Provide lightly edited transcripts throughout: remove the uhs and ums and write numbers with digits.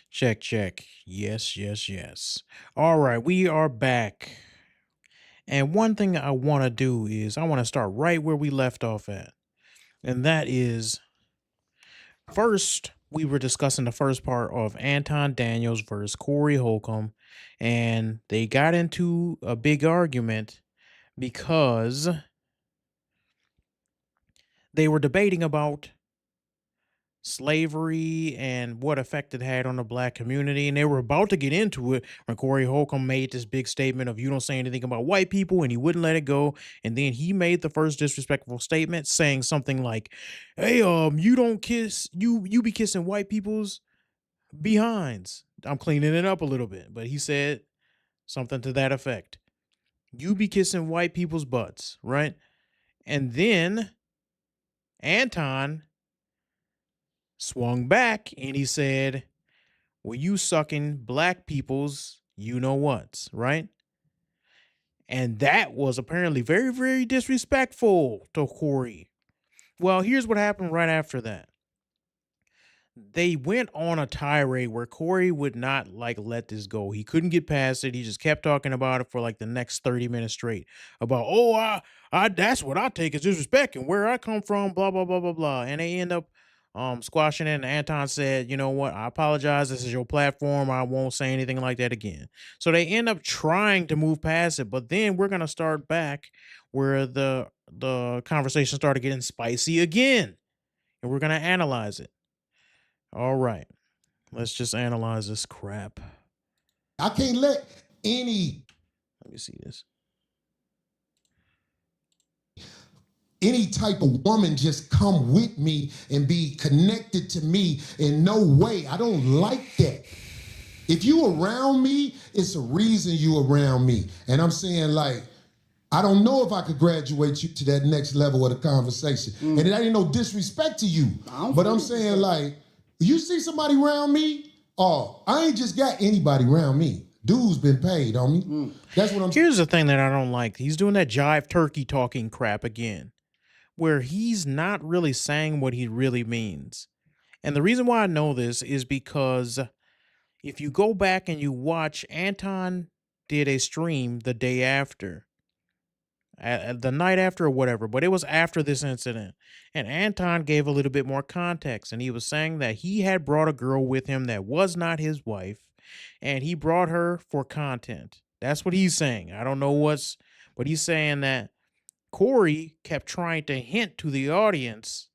Check, check. Yes, yes, yes. All right, we are back. And one thing I want to do is I want to start right where we left off at. And that is first, we were discussing the first part of Anton Daniels versus Corey Holcomb. And they got into a big argument because they were debating about slavery and what effect it had on the black community. And they were about to get into it when Corey Holcomb made this big statement of you don't say anything about white people, and he wouldn't let it go. And then he made the first disrespectful statement saying something like, hey, you don't kiss you be kissing white people's behinds. I'm cleaning it up a little bit, but he said something to that effect. You be kissing white people's butts, right? And then Anton swung back and he said, well, you sucking black people's you know what's, right? And that was apparently very, very disrespectful to Corey. Well, here's what happened right after that. They went on a tirade where Corey would not let this go. He couldn't get past it. He just kept talking about it for like the next 30 minutes straight about, oh, I that's what I take as disrespect and where I come from, blah, blah, blah, blah, blah. And they end up squashing it. And Anton said, you know what? I apologize. This is your platform. I won't say anything like that again. So they end up trying to move past it. But then we're going to start back where the conversation started getting spicy again. And we're going to analyze it. All right. Let's just analyze this crap. I can't let any Let me see this. type of woman just come with me and be connected to me in no way. I don't like that. If you around me, it's a reason you around me. And I'm saying I don't know if I could graduate you to that next level of the conversation. And it ain't no disrespect to you. But I'm saying you see somebody around me, oh, I ain't just got anybody around me. Dude's been paid on me. That's what I'm saying. Here's the thing that I don't like. He's doing that jive turkey talking crap again, where he's not really saying what he really means. And the reason why I know this is because if you go back and you watch, Anton did a stream the day after, the night after or whatever, but it was after this incident. And Anton gave a little bit more context, and he was saying that he had brought a girl with him that was not his wife, and he brought her for content. That's what he's saying. I don't know but he's saying that Corey kept trying to hint to the audience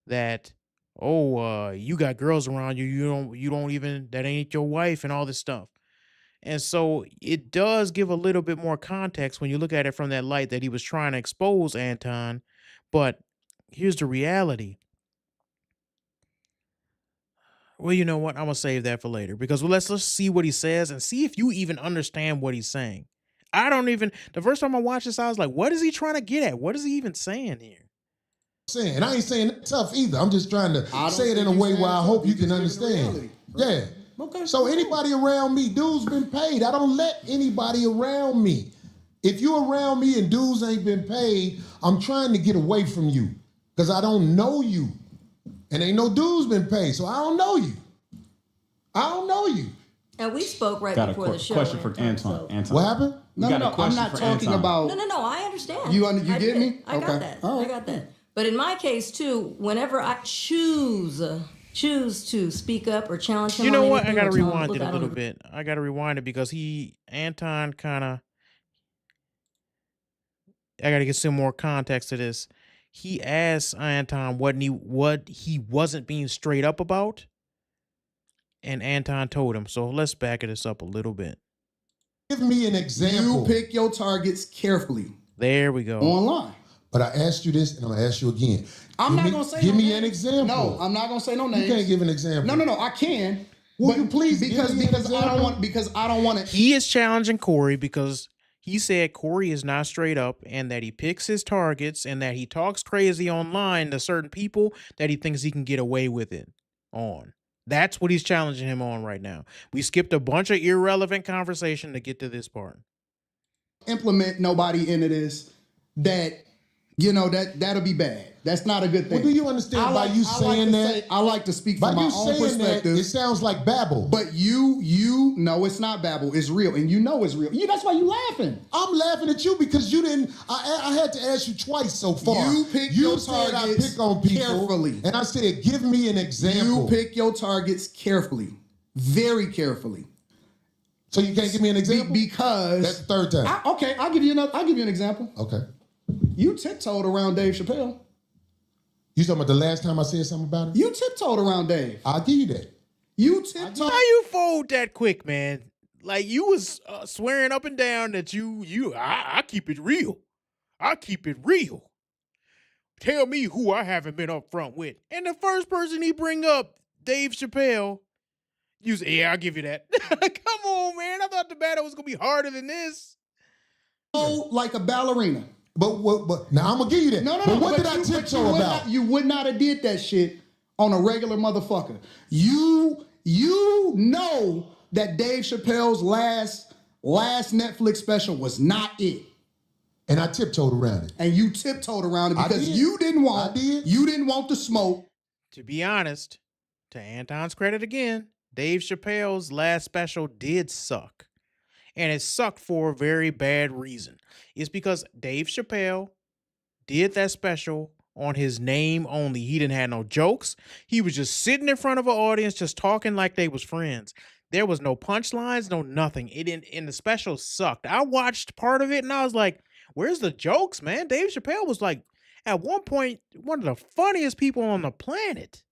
that, oh, you got girls around you, you don't even, that ain't your wife and all this stuff. And so it does give a little bit more context when you look at it from that light that he was trying to expose Anton. But here's the reality. Well, you know what? I'm going to save that for later because let's see what he says and see if you even understand what he's saying. I don't even, the first time I watched this, I was like, what is he trying to get at? What is he even saying here? And I ain't saying it tough either. I'm just trying to say it in a way where I hope you can understand. Yeah. Okay. So anybody around me, dudes been paid. I don't let anybody around me. If you around me and dudes ain't been paid, I'm trying to get away from you because I don't know you. And ain't no dudes been paid, so I don't know you. I don't know you. And we spoke right Got before the show. Question for Anton. Anton. What happened? No, I'm not talking Anton. about. No, I understand. You I get me? I got that. I got that. But in my case too, whenever I choose to speak up or challenge him, you know on what? I anything gotta or tell him, rewind "Look, it a I little don't bit. I gotta rewind it because Anton kind of. I gotta get some more context to this. He asked Anton what he wasn't being straight up about, and Anton told him. So let's back this up a little bit. Give me an example. You pick your targets carefully. There we go. Online. But I asked you this, and I'm gonna ask you again. I'm not gonna say. Give no me names. an example. No, I'm not gonna say no names. You can't give an example. No, I can. Will you please because give me an I don't want to. He is challenging Corey because he said Corey is not straight up and that he picks his targets and that he talks crazy online to certain people that he thinks he can get away with it on. That's what he's challenging him on right now. We skipped a bunch of irrelevant conversation to get to this part. Implement nobody into this. That'll be bad. That's not a good thing. Well, do you understand by you saying that? I like to speak By from my you own saying that, perspective. it sounds like babble. But you know it's not babble. It's real, and you know it's real. That's why you laughing. I'm laughing at you because you didn't. I had to ask you twice so far. You pick you your said targets I pick on people carefully. and I said, give me an example. You pick your targets carefully, very carefully. So you can't give me an example because that's the third time. Okay, I'll give you an example. Okay. You tiptoed around Dave Chappelle. You talking about the last time I said something about it? You tiptoed around Dave. I'll give you that. You tiptoed. How you fold that quick, man? Like you was swearing up and down that I keep it real. I keep it real. Tell me who I haven't been up front with. And the first person he bring up, Dave Chappelle, you say, yeah, I'll give you that. Come on, man. I thought the battle was going to be harder than this. Oh, like a ballerina. But now I'm gonna give you that. No. But what did I tiptoe about? You would not have did that shit on a regular motherfucker. You know that Dave Chappelle's last Netflix special was not it. And I tiptoed around it. And you tiptoed around it because you didn't want the smoke. To be honest, to Anton's credit again, Dave Chappelle's last special did suck. And it sucked for a very bad reason. It's because Dave Chappelle did that special on his name only. He didn't have no jokes. He was just sitting in front of an audience, just talking like they was friends. There was no punchlines, no nothing. And the special sucked. I watched part of it and I was like, where's the jokes, man? Dave Chappelle was like, at one point, one of the funniest people on the planet.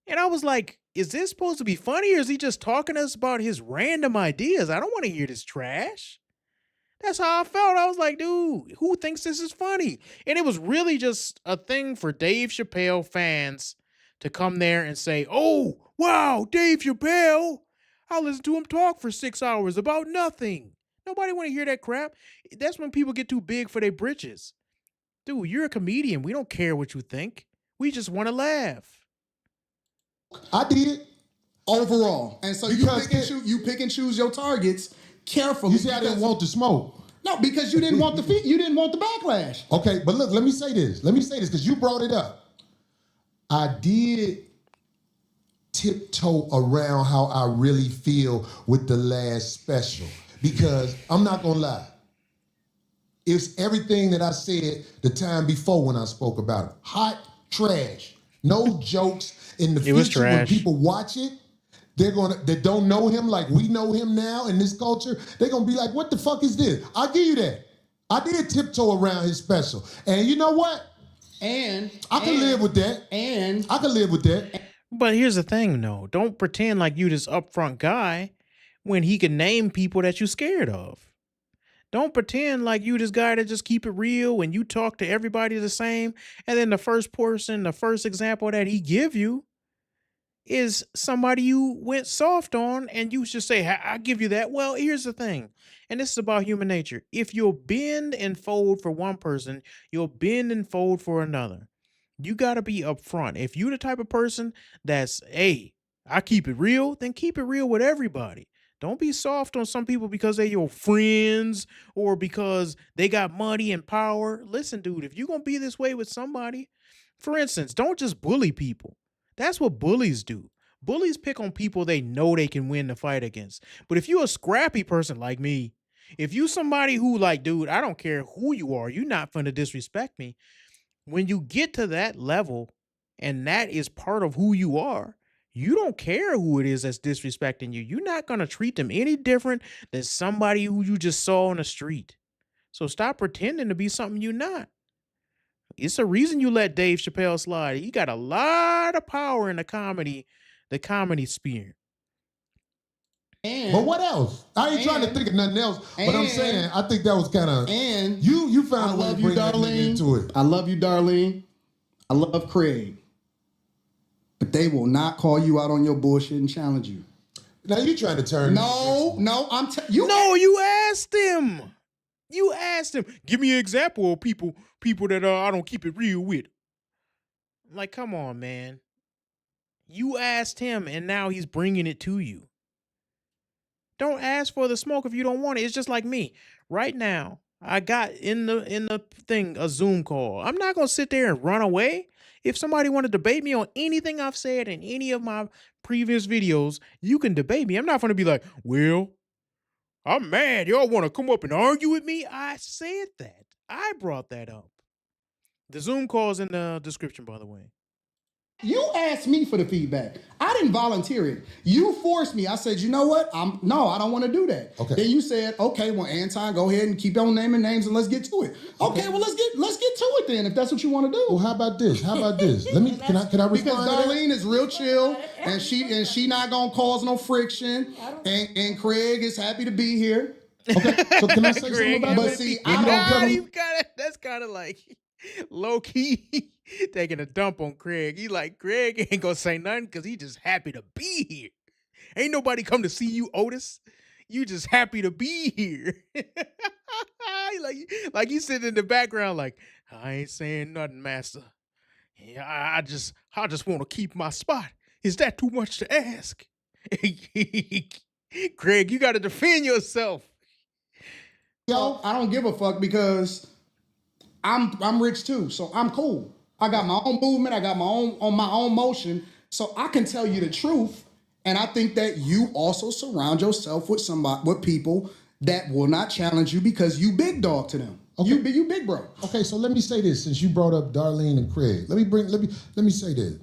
And I was like, is this supposed to be funny or is he just talking to us about his random ideas? I don't want to hear this trash. That's how I felt. I was like, dude, who thinks this is funny? And it was really just a thing for Dave Chappelle fans to come there and say, oh, wow, Dave Chappelle. I'll listen to him talk for 6 hours about nothing. Nobody want to hear that crap. That's when people get too big for their britches. Dude, you're a comedian. We don't care what you think. We just want to laugh. I did. Overall. And so you pick and choose your targets carefully. You say I didn't want the smoke. No, because you didn't want the backlash. Okay, but look, let me say this because you brought it up. I did tiptoe around how I really feel with the last special because I'm not gonna lie. It's everything that I said the time before when I spoke about it. Hot trash. No jokes. In the future, when people watch it, they don't know him like we know him now in this culture. They're gonna be like, what the fuck is this? I'll give you that. I did tiptoe around his special. And you know what? I can live with that. I can live with that. But here's the thing, though. Don't pretend like you this upfront guy when he can name people that you scared of. Don't pretend like you this guy that just keep it real and you talk to everybody the same. And then the first example that he give you is somebody you went soft on and you should say, I'll give you that. Well, here's the thing. And this is about human nature. If you'll bend and fold for one person, you'll bend and fold for another. You got to be upfront. If you the type of person that's, hey, I keep it real, then keep it real with everybody. Don't be soft on some people because they're your friends or because they got money and power. Listen, dude, if you're going to be this way with somebody, for instance, don't just bully people. That's what bullies do. Bullies pick on people they know they can win the fight against. But if you're a scrappy person like me, if you somebody who like, dude, I don't care who you are, you're not finna disrespect me. When you get to that level and that is part of who you are, you don't care who it is that's disrespecting you. You're not going to treat them any different than somebody who you just saw on the street. So stop pretending to be something you're not. It's a reason you let Dave Chappelle slide. He got a lot of power in the comedy sphere. But what else? I ain't trying to think of nothing else, but I'm saying I think that was kind of. And you found a way to bring that nigga into it. I love you, Darlene. I love Craig. But they will not call you out on your bullshit and challenge you. Now you trying to turn. No, you. No, you asked him. You asked him. Give me an example of people that I don't keep it real with. Like, come on, man. You asked him, and now he's bringing it to you. Don't ask for the smoke if you don't want it. It's just like me. Right now, I got in the thing a Zoom call. I'm not gonna sit there and run away. If somebody want to debate me on anything I've said in any of my previous videos, you can debate me. I'm not gonna be like, well, I'm mad. Y'all want to come up and argue with me? I said that. I brought that up. The Zoom call is in the description, by the way. You asked me for the feedback. I didn't volunteer it. You forced me. I said, you know what? I don't want to do that. Okay. Then you said, okay, well, Anton, go ahead and keep on naming names and let's get to it. Okay, well, let's get to it then, if that's what you want to do. Well, how about this? Let me can I respond Because to that? Darlene is real chill and she not gonna cause no friction. And Craig is happy to be here. Okay, so can I say something Greg, about But that? see, If you don't I tell don't- me- that's kind of like low key taking a dump on Craig. He like, Craig ain't gonna say nothing because he just happy to be here. Ain't nobody come to see you, Otis. You just happy to be here. like you sitting in the background, like, I ain't saying nothing, master. Yeah, I just want to keep my spot. Is that too much to ask? Craig, you got to defend yourself. Yo, I don't give a fuck because I'm rich too, so I'm cool. I got my own movement, I got my own motion, so I can tell you the truth. And I think that you also surround yourself with people that will not challenge you because you big dog to them. Okay. You big bro. Okay, so let me say this since you brought up Darlene and Craig. Let me say this.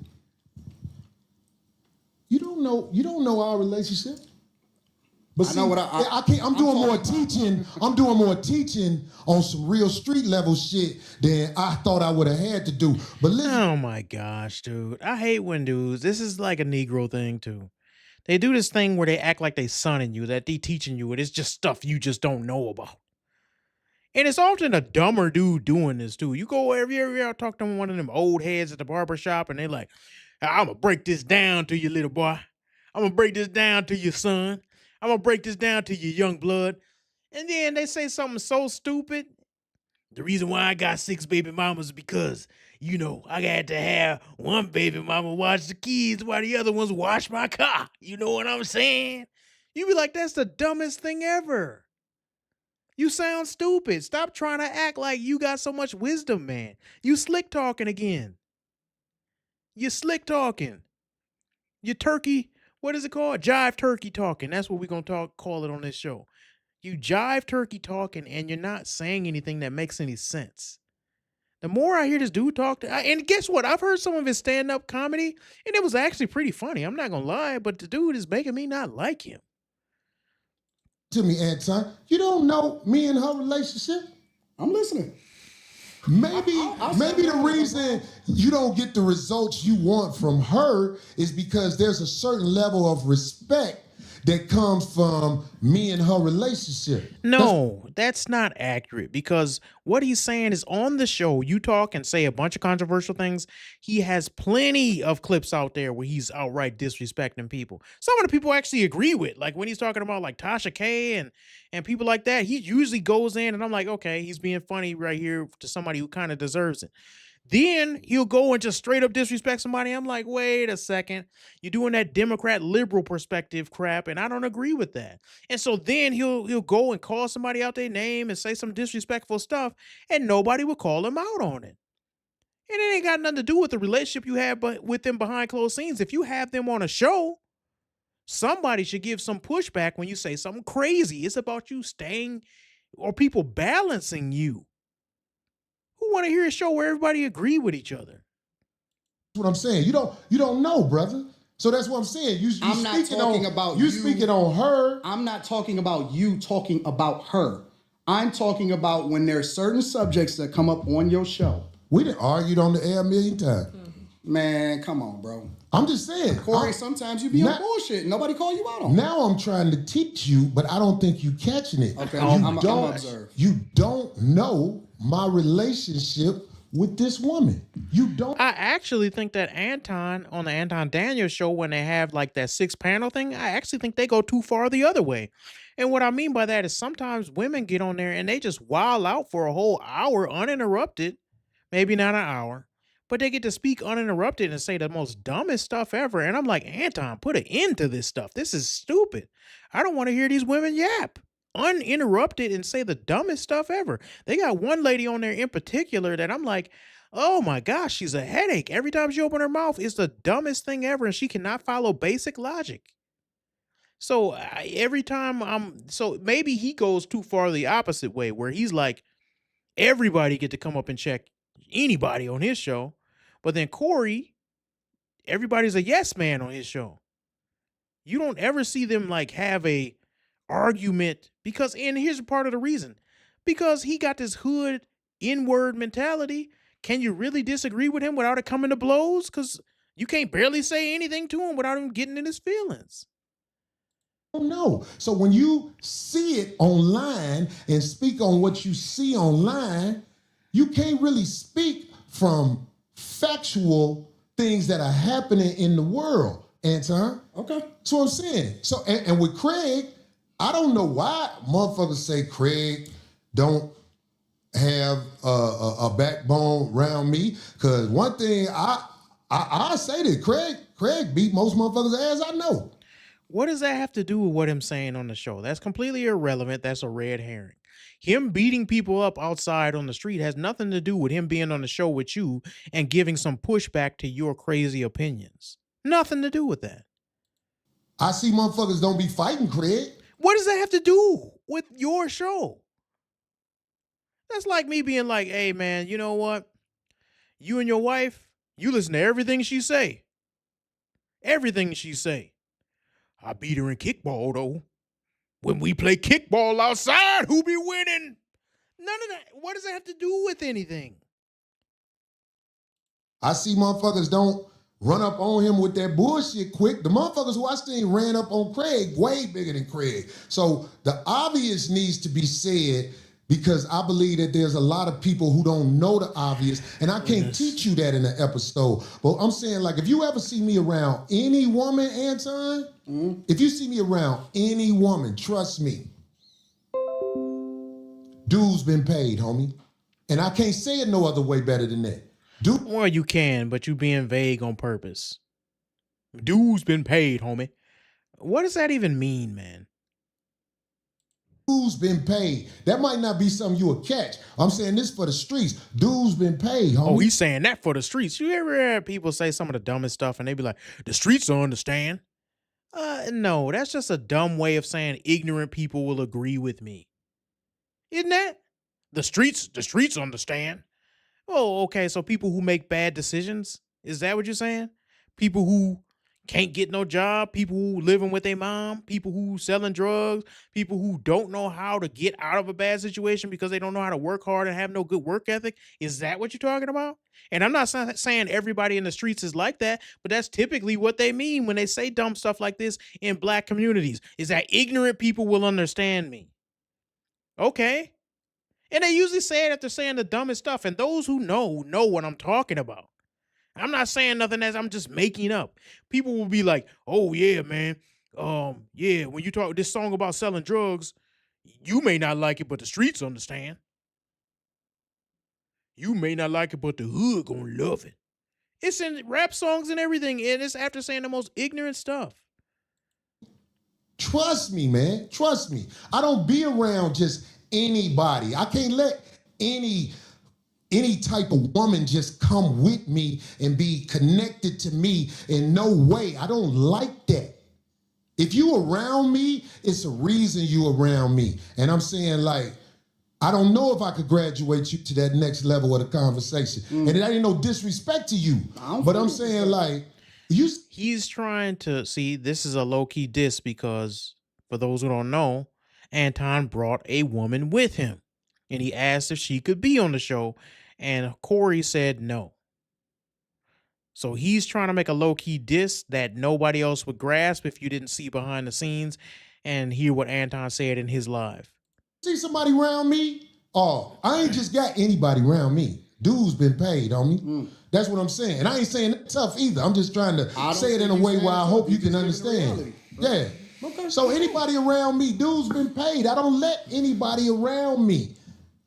You don't know our relationship. But I know what I can't. I'm doing more talking teaching. I'm doing more teaching on some real street level shit than I thought I would have had to do. But listen, Oh my gosh, dude. I hate when dudes, this is like a Negro thing too. They do this thing where they act like they sonning you, that they teaching you, and it's just stuff you just don't know about. And it's often a dumber dude doing this too. You go every year, talk to one of them old heads at the barber shop, and they like, I'm gonna break this down to you, little boy. I'm gonna break this down to your son. I'm gonna break this down to your young blood. And then they say something so stupid. The reason why I got 6 baby mamas is because, I had to have one baby mama watch the kids while the other ones wash my car. You know what I'm saying? You be like, that's the dumbest thing ever. You sound stupid. Stop trying to act like you got so much wisdom, man. You slick talking again. You slick talking. You turkey, what is it called? Jive turkey talking. That's what we're going to call it on this show. You jive turkey talking and you're not saying anything that makes any sense. The more I hear this dude talk, and guess what? I've heard some of his stand-up comedy, and it was actually pretty funny. I'm not going to lie, but the dude is making me not like him. to me, Anton, you don't know me and her relationship. I'm listening. Maybe I'll maybe say the that. reason you don't get the results you want from her is because there's a certain level of respect that comes from me and her relationship. No, that's not accurate because what he's saying is on the show, you talk and say a bunch of controversial things. He has plenty of clips out there where he's outright disrespecting people. Some of the people actually agree with, like when he's talking about like Tasha K and people like that, he usually goes in and I'm like, okay, he's being funny right here to somebody who kind of deserves it. Then he'll go and just straight up disrespect somebody. I'm like, wait a second. You're doing that Democrat liberal perspective crap, and I don't agree with that. And so then he'll go and call somebody out their name and say some disrespectful stuff, and nobody will call him out on it. And it ain't got nothing to do with the relationship you have with them behind closed scenes. If you have them on a show, somebody should give some pushback when you say something crazy. It's about you staying or people balancing you. Who want to hear a show where everybody agree with each other? That's what I'm saying. You don't know, brother. So that's what I'm saying. I'm not talking about you you. speaking on her. I'm not talking about you talking about her. I'm talking about when there's certain subjects that come up on your show. We done argued on the air a million times. Man, come on, bro. I'm just saying. Corey, sometimes you be on bullshit. Nobody call you out on it. Now I'm trying to teach you, but I don't think you catching it. Okay, you I'm don't. observe. You don't know my relationship with this woman. You don't. I actually think that Anton on the Anton Daniels show, when they have like that 6-panel thing, I actually think they go too far the other way. And what I mean by that is sometimes women get on there and they just wild out for a whole hour uninterrupted, maybe not an hour, but they get to speak uninterrupted and say the most dumbest stuff ever. And I'm like, Anton, put an end to this stuff. This is stupid. I don't want to hear these women yap. uninterrupted and say the dumbest stuff ever. They got one lady on there in particular that I'm like, oh my gosh, she's a headache. Every time she open her mouth, it's the dumbest thing ever, and she cannot follow basic logic. So every time so maybe he goes too far the opposite way, where he's like, everybody get to come up and check anybody on his show, but then Corey, everybody's a yes man on his show. You don't ever see them like have a argument because, and here's part of the reason, because he got this hood inward mentality. Can you really disagree with him without it coming to blows? Because you can't barely say anything to him without him getting in his feelings. No. So when you see it online and speak on what you see online, you can't really speak from factual things that are happening in the world, Anton. Okay. That's what I'm saying. So, and with Craig, I don't know why motherfuckers say Craig don't have a backbone around me. Because one thing I say that Craig beat most motherfuckers' ass I know. What does that have to do with what I'm saying on the show? That's completely irrelevant. That's a red herring. Him beating people up outside on the street has nothing to do with him being on the show with you and giving some pushback to your crazy opinions. Nothing to do with that. I see motherfuckers don't be fighting Craig. What does that have to do with your show? That's like me being like, hey man, you know what? You and your wife, you listen to everything she say. Everything she say. I beat her in kickball though. When we play kickball outside, who be winning? None of that. What does that have to do with anything? I see motherfuckers don't run up on him with that bullshit quick. The motherfuckers who I seen ran up on Craig way bigger than Craig. So the obvious needs to be said, because I believe that there's a lot of people who don't know the obvious, and I can't teach you that in an episode. But I'm saying, like, if you ever see me around any woman, Anton, if you see me around any woman, trust me, dude's been paid, homie. And I can't say it no other way better than that. Dude, Well, you can, but you being vague on purpose. Dude's been paid, homie. What does that even mean, man? dude's been paid. That might not be something you will catch. I'm saying this for the streets. Dude's been paid, homie. Oh, he's saying that for the streets. You ever hear people say some of the dumbest stuff and they be like, the streets don't understand? No, that's just a dumb way of saying ignorant people will agree with me. Isn't that? The streets understand. Oh, okay. So people who make bad decisions, is that what you're saying? People who can't get no job, people who living with their mom, people who selling drugs, people who don't know how to get out of a bad situation because they don't know how to work hard and have no good work ethic. Is that what you're talking about? And I'm not saying everybody in the streets is like that, but that's typically what they mean when they say dumb stuff like this in black communities, is that ignorant people will understand me. Okay. And they usually say it after saying the dumbest stuff. And those who know what I'm talking about. I'm not saying nothing as I'm just making up. People will be like, oh yeah, man. Yeah, when you talk this song about selling drugs, you may not like it, but the streets understand. You may not like it, but the hood gonna love it. It's in rap songs and everything, and it's after saying the most ignorant stuff. Trust me, man. Trust me. I don't be around just anybody. I can't let any type of woman just come with me and be connected to me in no way. I don't like that. If you around me, it's a reason you around me. And I'm saying, like, I don't know if I could graduate you to that next level of the conversation. And it ain't no disrespect to you. But I'm saying, like, he's trying to see, this is a low-key diss because for those who don't know, Anton brought a woman with him and he asked if she could be on the show, and Corey said no. So he's trying to make a low-key diss that nobody else would grasp if you didn't see behind the scenes and hear what Anton said in his live. See somebody around me? Oh, I ain't just got anybody around me. Dude's been paid, homie. That's what I'm saying. And I ain't saying that tough either. I'm just trying to say it in a way where I hope you can understand. Yeah. Okay. So anybody around me, dude's been paid. I don't let anybody around me.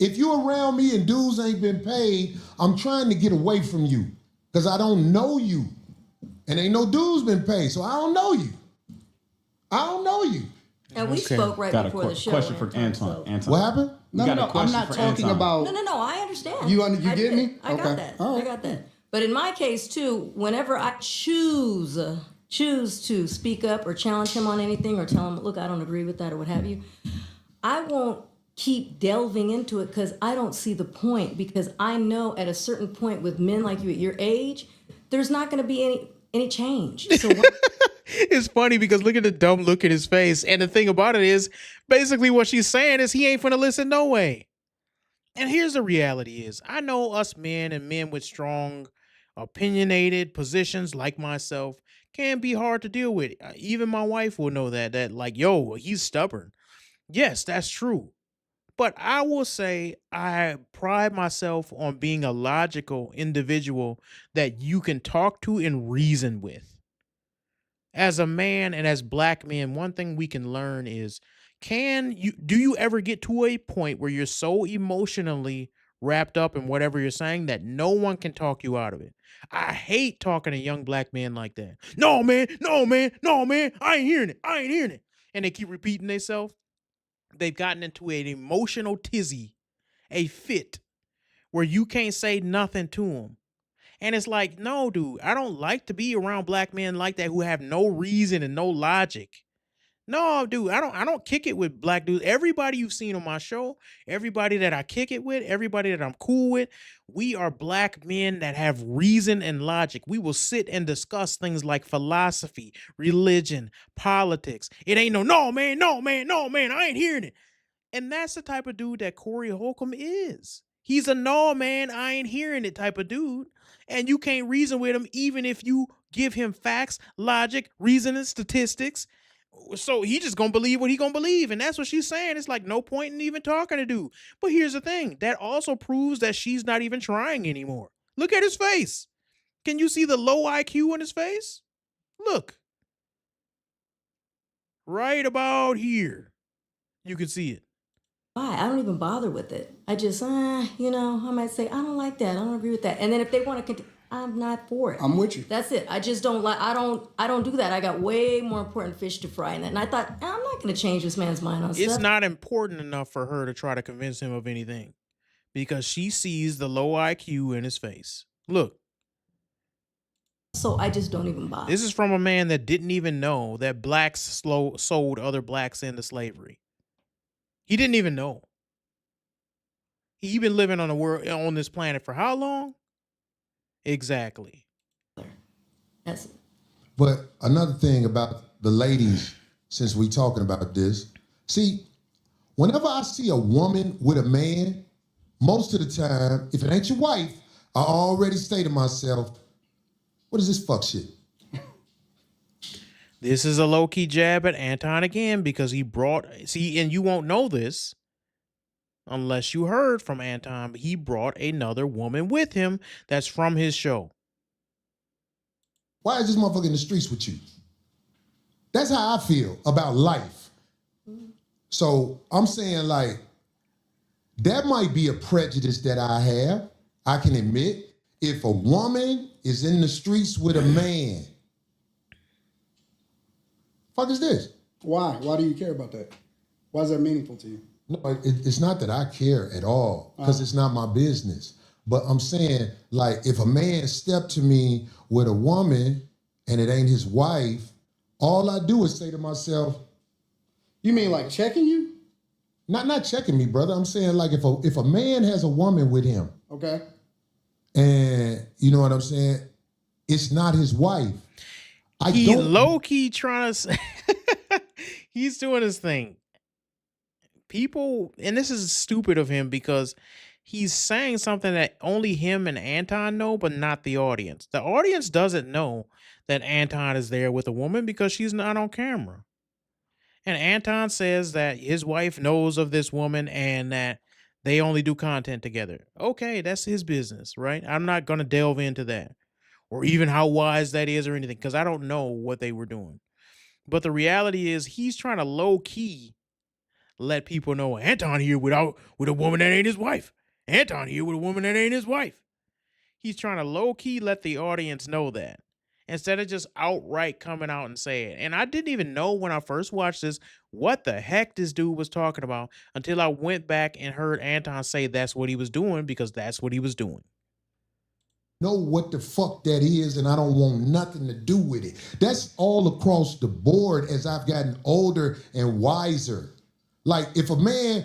If you around me and dudes ain't been paid, I'm trying to get away from you because I don't know you. And ain't no dudes been paid, so I don't know you. I don't know you. And we Okay. spoke right Got a before the show. question for Anton. so- Anton. What happened? No, got a I'm question not for talking Anton. about. No, I understand. You I get did. me? I Okay. got that. All right. I got that. But in my case too, whenever I choose to speak up or challenge him on anything or tell him, look, I don't agree with that or what have you, I won't keep delving into it because I don't see the point, because I know at a certain point with men like you at your age, there's not going to be any change. So It's funny because look at the dumb look in his face. And the thing about it is, basically what she's saying is he ain't finna listen no way. And here's the reality is, I know us men and men with strong, opinionated positions like myself can be hard to deal with. Even my wife will know that like, yo, he's stubborn. Yes, that's true. But I will say I pride myself on being a logical individual that you can talk to and reason with. As a man and as black men, one thing we can learn is, do you ever get to a point where you're so emotionally wrapped up in whatever you're saying that no one can talk you out of it? I hate talking to young black men like that. No, man, no, man, no, man, I ain't hearing it. I ain't hearing it. And they keep repeating themselves. They've gotten into an emotional tizzy, a fit, where you can't say nothing to them. And it's like, no, dude, I don't like to be around black men like that who have no reason and no logic. No, dude, I don't kick it with black dudes. Everybody you've seen on my show, everybody that I kick it with, everybody that I'm cool with, we are black men that have reason and logic. We will sit and discuss things like philosophy, religion, politics. It ain't no man, no man, no man, I ain't hearing it. And that's the type of dude that Corey Holcomb is. He's a no man, I ain't hearing it type of dude. And you can't reason with him even if you give him facts, logic, reasoning, statistics. So he just gonna believe what he gonna believe. And that's what she's saying. It's like no point in even talking to dude. But here's the thing. That also proves that she's not even trying anymore. Look at his face. Can you see the low IQ in his face? Look. Right about here. You can see it. why? I don't even bother with it. I just, I might say, I don't like that. I don't agree with that. And then if they want to continue, I'm not for it. I'm with you. That's it. I just don't like, I don't do that. I got way more important fish to fry in that. And I thought, I'm not going to change this man's mind on It's stuff. not important enough for her to try to convince him of anything because she sees the low IQ in his face. Look, So I just don't even bother. this is from a man that didn't even know that blacks sold other blacks into slavery. He didn't even know. He been living on this planet for how long? Exactly. That's it. But another thing about the ladies, since we talking about this, see, whenever I see a woman with a man, most of the time, if it ain't your wife, I already say to myself, what is this fuck shit? This is a low-key jab at Anton again because he and you won't know this unless you heard from Anton, but he brought another woman with him that's from his show. Why is this motherfucker in the streets with you? That's how I feel about life. So I'm saying, like, that might be a prejudice that I have. I can admit, if a woman is in the streets with a man, fuck is this? Why? Why do you care about that? Why is that meaningful to you? No, it's not that I care at all, because it's not my business. But I'm saying, like, if a man stepped to me with a woman and it ain't his wife, all I do is say to myself, You mean like checking you? not checking me, brother. I'm saying, like, if a man has a woman with him, Okay. and you know what I'm saying, it's not his wife. He low-key trying to say, he's doing his thing. People, and this is stupid of him because he's saying something that only him and Anton know, but not the audience. The audience doesn't know that Anton is there with a woman because she's not on camera. And Anton says that his wife knows of this woman and that they only do content together. Okay, that's his business, right? I'm not going to delve into that or even how wise that is or anything because I don't know what they were doing. But the reality is he's trying to low-key let people know Anton here with a woman that ain't his wife. Anton here with a woman that ain't his wife. He's trying to low-key let the audience know that. instead of just outright coming out and saying it. And I didn't even know when I first watched this what the heck this dude was talking about until I went back and heard Anton say that's what he was doing, because that's what he was doing. Know what the fuck that is, and I don't want nothing to do with it. That's all across the board as I've gotten older and wiser. Like if a man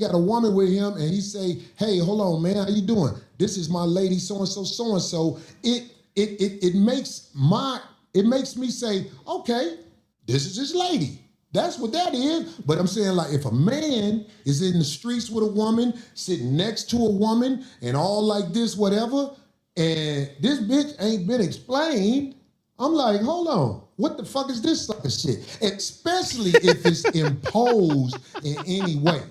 got a woman with him and he say, "Hey, hold on, man, how you doing? This is my lady, so and so." It makes me say, "Okay, this is his lady." That's what that is. But I'm saying, like, if a man is in the streets with a woman, sitting next to a woman, and all like this, whatever, and this bitch ain't been explained, I'm like, hold on, what the fuck is this sucker shit? Especially if it's imposed in any way.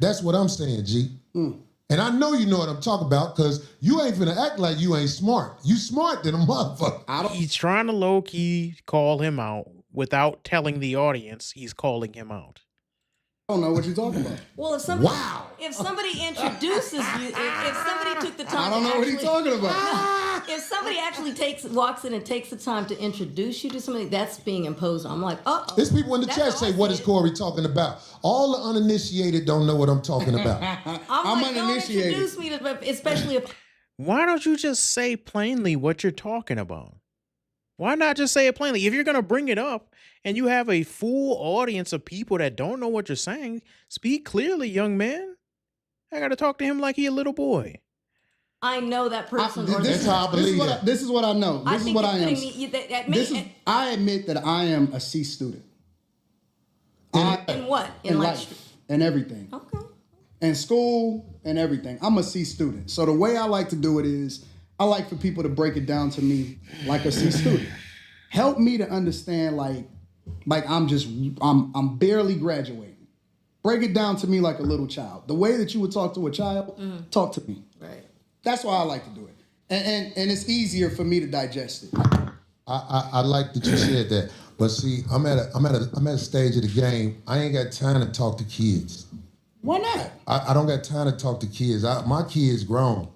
That's what I'm saying, G. And I know you know what I'm talking about, because you ain't finna act like you ain't smart. You smart than a motherfucker. He's trying to low key call him out without telling the audience he's calling him out. I don't know what you're talking about. Well, if somebody introduces you, if somebody took the time, I don't know what he's talking about. If somebody actually walks in and takes the time to introduce you to somebody, that's being imposed on. I'm like, There's people in the chat say, "What is Corey talking about?" All the uninitiated don't know what I'm talking about. I'm like, uninitiated. Don't introduce me to, especially if. Why don't you just say plainly what you're talking about? Why not just say it plainly? If you're going to bring it up and you have a full audience of people that don't know what you're saying, speak clearly, young man. I got to talk to him like he a little boy. I know that person. This is what I know. This is what I am. I admit that I am a C student. In what? In life. And everything. Okay. In school and everything. I'm a C student. So the way I like to do it is, I like for people to break it down to me like a C student. Help me to understand like I'm barely graduating. Break it down to me like a little child. The way that you would talk to a child, talk to me. Right. That's why I like to do it. And it's easier for me to digest it. I like that you said that. But see, I'm at a stage of the game. I ain't got time to talk to kids. Why not? I don't got time to talk to kids. My kids grown.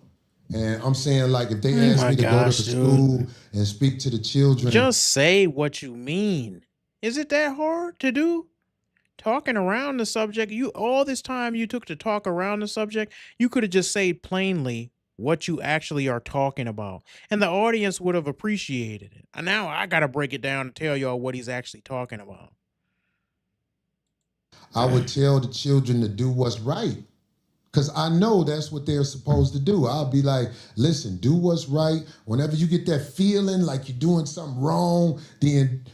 And I'm saying, like, if they ask me to go to school and speak to the children. Just say what you mean. Is it that hard to do? Talking around the subject, all this time you took to talk around the subject, you could have just said plainly what you actually are talking about, and the audience would have appreciated it. And now I got to break it down and tell y'all what he's actually talking about. I would tell the children to do what's right. Because I know that's what they're supposed to do. I'll be like, listen, do what's right. Whenever you get that feeling like you're doing something wrong, then,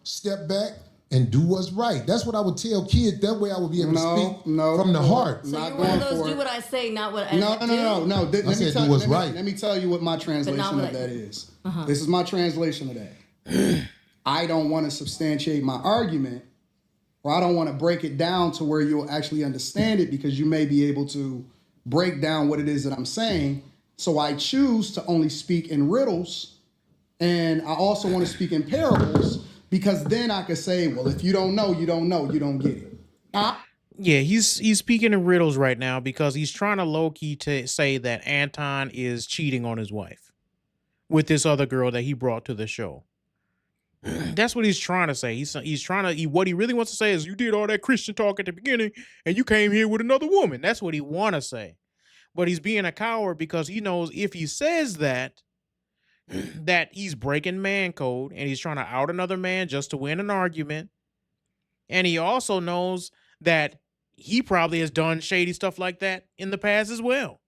step back and do what's right. That's what I would tell kids. That way I would be able to speak from the heart. So you're one of those do what I say, not what I do? No. Let me tell you what my translation of that is. Uh-huh. This is my translation of that. I don't want to substantiate my argument, or I don't want to break it down to where you'll actually understand it, because you may be able to break down what it is that I'm saying. So I choose to only speak in riddles, and I also want to speak in parables, because then I could say, well, if you don't know, you don't know, you don't get it. Yeah, he's speaking in riddles right now because he's trying to low-key to say that Anton is cheating on his wife with this other girl that he brought to the show. That's what he's trying to say. He's trying to. What he really wants to say is, you did all that Christian talk at the beginning, and you came here with another woman. That's what he want to say. But he's being a coward because he knows if he says that, that he's breaking man code, and he's trying to out another man just to win an argument. And he also knows that he probably has done shady stuff like that in the past as well.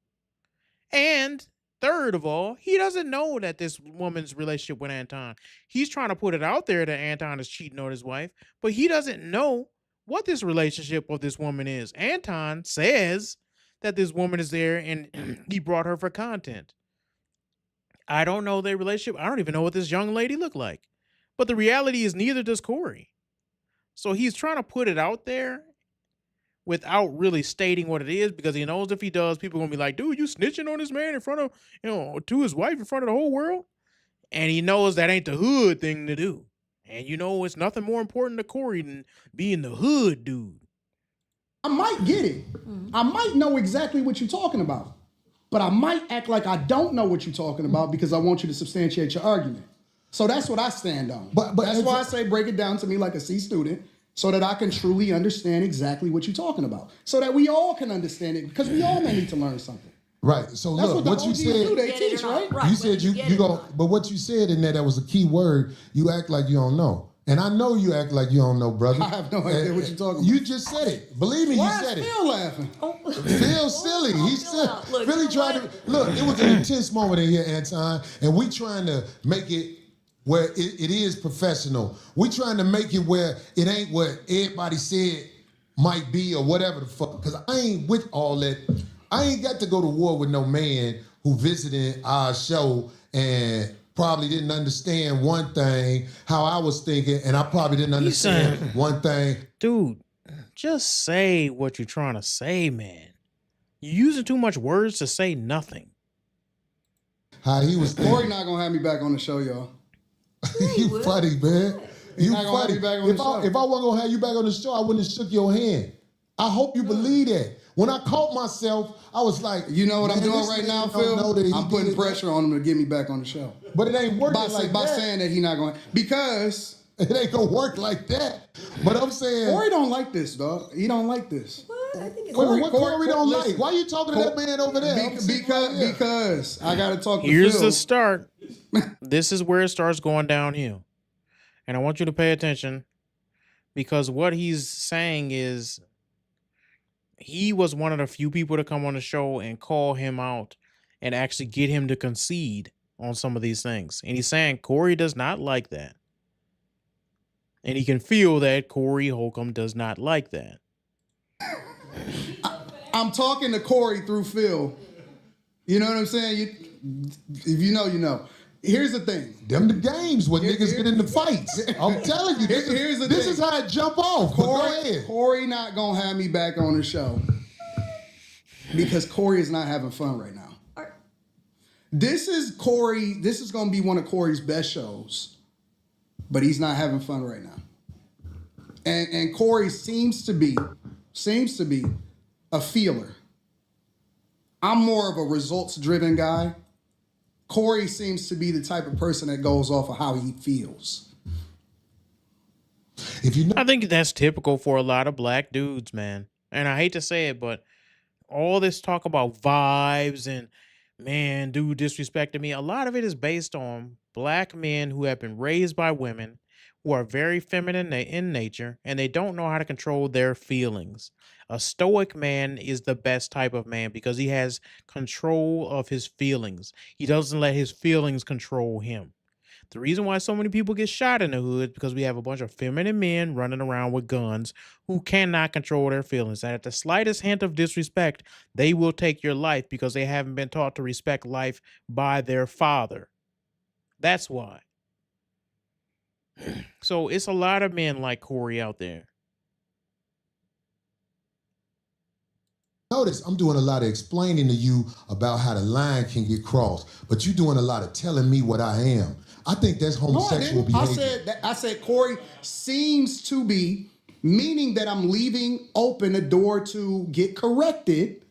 And third of all, he doesn't know that this woman's relationship with Anton. He's trying to put it out there that Anton is cheating on his wife, but he doesn't know what this relationship with this woman is. Anton says that this woman is there and he brought her for content. I don't know their relationship. I don't even know what this young lady looked like. But the reality is neither does Corey. So he's trying to put it out there without really stating what it is, because he knows if he does, people are going to be like, dude, you snitching on this man in front of, to his wife in front of the whole world. And he knows that ain't the hood thing to do. And it's nothing more important to Corey than being the hood dude. I might get it. I might know exactly what you're talking about. but I might act like I don't know what you're talking about because I want you to substantiate your argument. So that's what I stand on. But that's why I say break it down to me like a C student so that I can truly understand exactly what you're talking about. So that we all can understand it because we all may need to learn something. Right. So That's look, what you OGs said. do, they teach, right? You said you go, but what you said in there, that was a key word. You act like you don't know. And I know you act like you don't know, brother. I have no idea what you're talking about. You just said it. Believe me, Why you said is it. Phil laughing? Phil's silly. He said, Look, really you know tried to, look, it was an intense moment in here, Anton, and we trying to make it where it is professional. We trying to make it where it ain't what everybody said might be or whatever the fuck, because I ain't with all that. I ain't got to go to war with no man who visited our show and probably didn't understand one thing, how I was thinking, and I probably didn't understand one thing. Dude, just say what you're trying to say, man. You're using too much words to say nothing. How he was Corey thinking. not gonna have me back on the show, y'all. You funny, man. You not gonna have funny. me back on the show. If I wasn't gonna have you back on the show, I wouldn't have shook your hand. I hope you believe that. When I caught myself, I was like, You know what I'm man, doing this right nigga now, don't know that Phil? he I'm putting did pressure on him to get me back on the show. that. But it ain't working like By that. saying that he not going because It ain't gonna work like that. But I'm saying, Corey don't like this, dog. He don't like this. What? I think it's what Corey don't listen. like? Why you talking to that man over there? I'm sitting right here. Because I gotta talk to Here's Phil. the start. This is where it starts going downhill. And I want you to pay attention because what he's saying is he was one of the few people to come on the show and call him out and actually get him to concede on some of these things. And he's saying Corey does not like that. And he can feel that Corey Holcomb does not like that. I'm talking to Corey through Phil. You know what I'm saying? If you know, you know. Here's the thing. Them the games where niggas get into fights. I'm telling you, this thing. is how it jump off. But go ahead. Corey not gonna have me back on the show because Corey is not having fun right now. This is gonna be one of Corey's best shows, but he's not having fun right now. And Corey seems to be a feeler. I'm more of a results-driven guy. Corey seems to be the type of person that goes off of how he feels. If you know, I think that's typical for a lot of black dudes, man. And I hate to say it, but all this talk about vibes and man, dude disrespected me, a lot of it is based on black men who have been raised by women who are very feminine in nature and they don't know how to control their feelings. A stoic man is the best type of man because he has control of his feelings. He doesn't let his feelings control him. The reason why so many people get shot in the hood is because we have a bunch of feminine men running around with guns who cannot control their feelings. And at the slightest hint of disrespect, they will take your life because they haven't been taught to respect life by their father. That's why. So it's a lot of men like Corey out there. notice I'm doing a lot of explaining to you about how the line can get crossed, but you're doing a lot of telling me what I am. I think that's homosexual behavior. I said Corey seems to be, meaning that I'm leaving open a door to get corrected.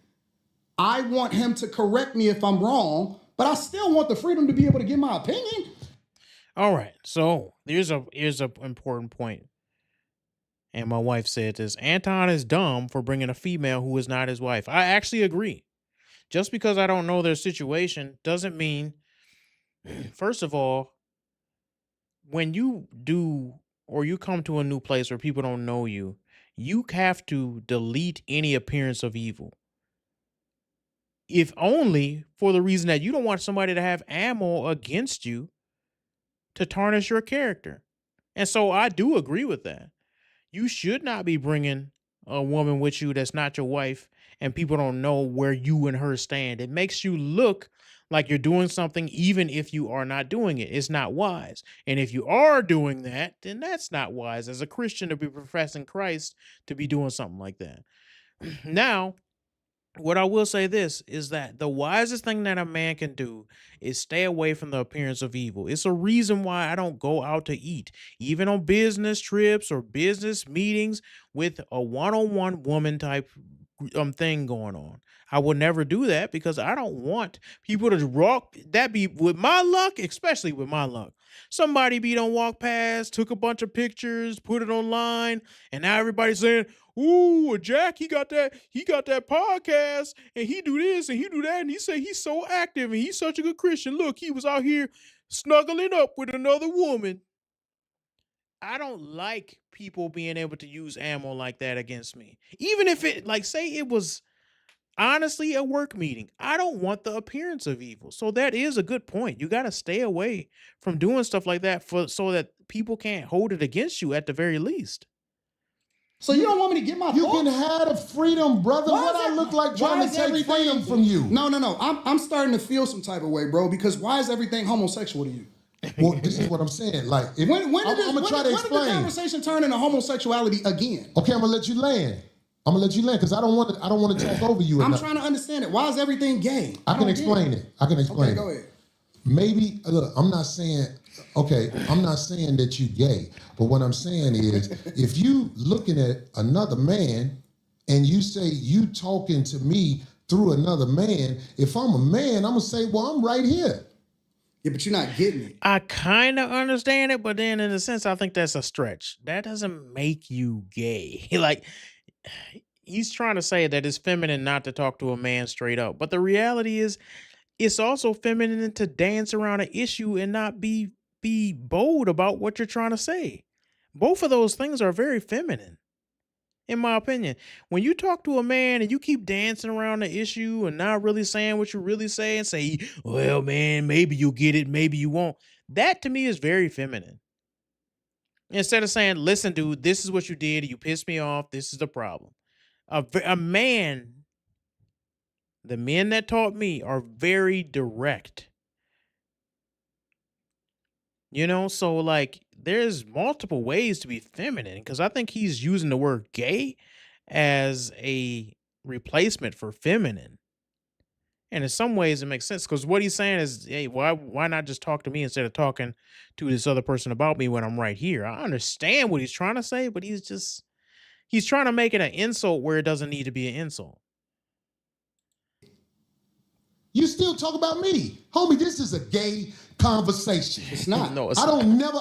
I want him to correct me if I'm wrong, but I still want the freedom to be able to give my opinion. All right, so here's a important point. And my wife said this: Anton is dumb for bringing a female who is not his wife. I actually agree. Just because I don't know their situation doesn't mean, first of all, when you do or you come to a new place where people don't know you, you have to delete any appearance of evil. If only for the reason that you don't want somebody to have ammo against you to tarnish your character. And so I do agree with that. You should not be bringing a woman with you that's not your wife and people don't know where you and her stand. It makes you look like you're doing something even if you are not doing it. It's not wise. And if you are doing that, then that's not wise as a Christian to be professing Christ to be doing something like that. Now, what I will say this is that the wisest thing that a man can do is stay away from the appearance of evil. It's a reason why I don't go out to eat, even on business trips or business meetings with a one-on-one woman type thing going on. I will never do that because I don't want people to walk that be with my luck, especially with my luck. Somebody be done walk past, took a bunch of pictures, put it online, and now everybody's saying, "Ooh, Jack, he got that podcast, and he do this and he do that, and he say he's so active and he's such a good Christian. Look, he was out here snuggling up with another woman." I don't like people being able to use ammo like that against me. Even if it, like, say it was honestly a work meeting. I don't want the appearance of evil. So that is a good point. You got to stay away from doing stuff like that for so that people can't hold it against you at the very least. So you don't want me to get my You thoughts? can have the freedom, brother. Why What is I that- look like why trying to is take everything- freedom from you? No. I'm starting to feel some type of way, bro, because why is everything homosexual to you? Well, this is what I'm saying. Like, if, When I'm did gonna try to the explain. conversation turn into homosexuality again? Okay, I'm gonna let you land. Because I don't want to talk over you. I'm enough. trying to understand it. Why is everything gay? I can don't explain get it. I can explain Okay, it. go ahead. Maybe look, I'm not saying that you gay, but what I'm saying is if you looking at another man and you say you talking to me through another man, if I'm a man, I'm gonna say, well, I'm right here. Yeah, but you're not getting it. I kind of understand it, but then in a sense, I think that's a stretch. That doesn't make you gay. Like, he's trying to say that it's feminine not to talk to a man straight up. But the reality is, it's also feminine to dance around an issue and not be bold about what you're trying to say. Both of those things are very feminine, in my opinion. When you talk to a man and you keep dancing around the issue and not really saying what you really say and say, well, man, maybe you'll get it, maybe you won't. That to me is very feminine. Instead of saying, listen, dude, this is what you did. You pissed me off. This is the problem. A man, the men that taught me are very direct. You know, so like there's multiple ways to be feminine because I think he's using the word gay as a replacement for feminine. And in some ways it makes sense because what he's saying is, hey, why not just talk to me instead of talking to this other person about me when I'm right here? I understand what he's trying to say, but he's trying to make it an insult where it doesn't need to be an insult. You still talk about me, homie. This is a gay conversation. It's not. No, it's I don't never.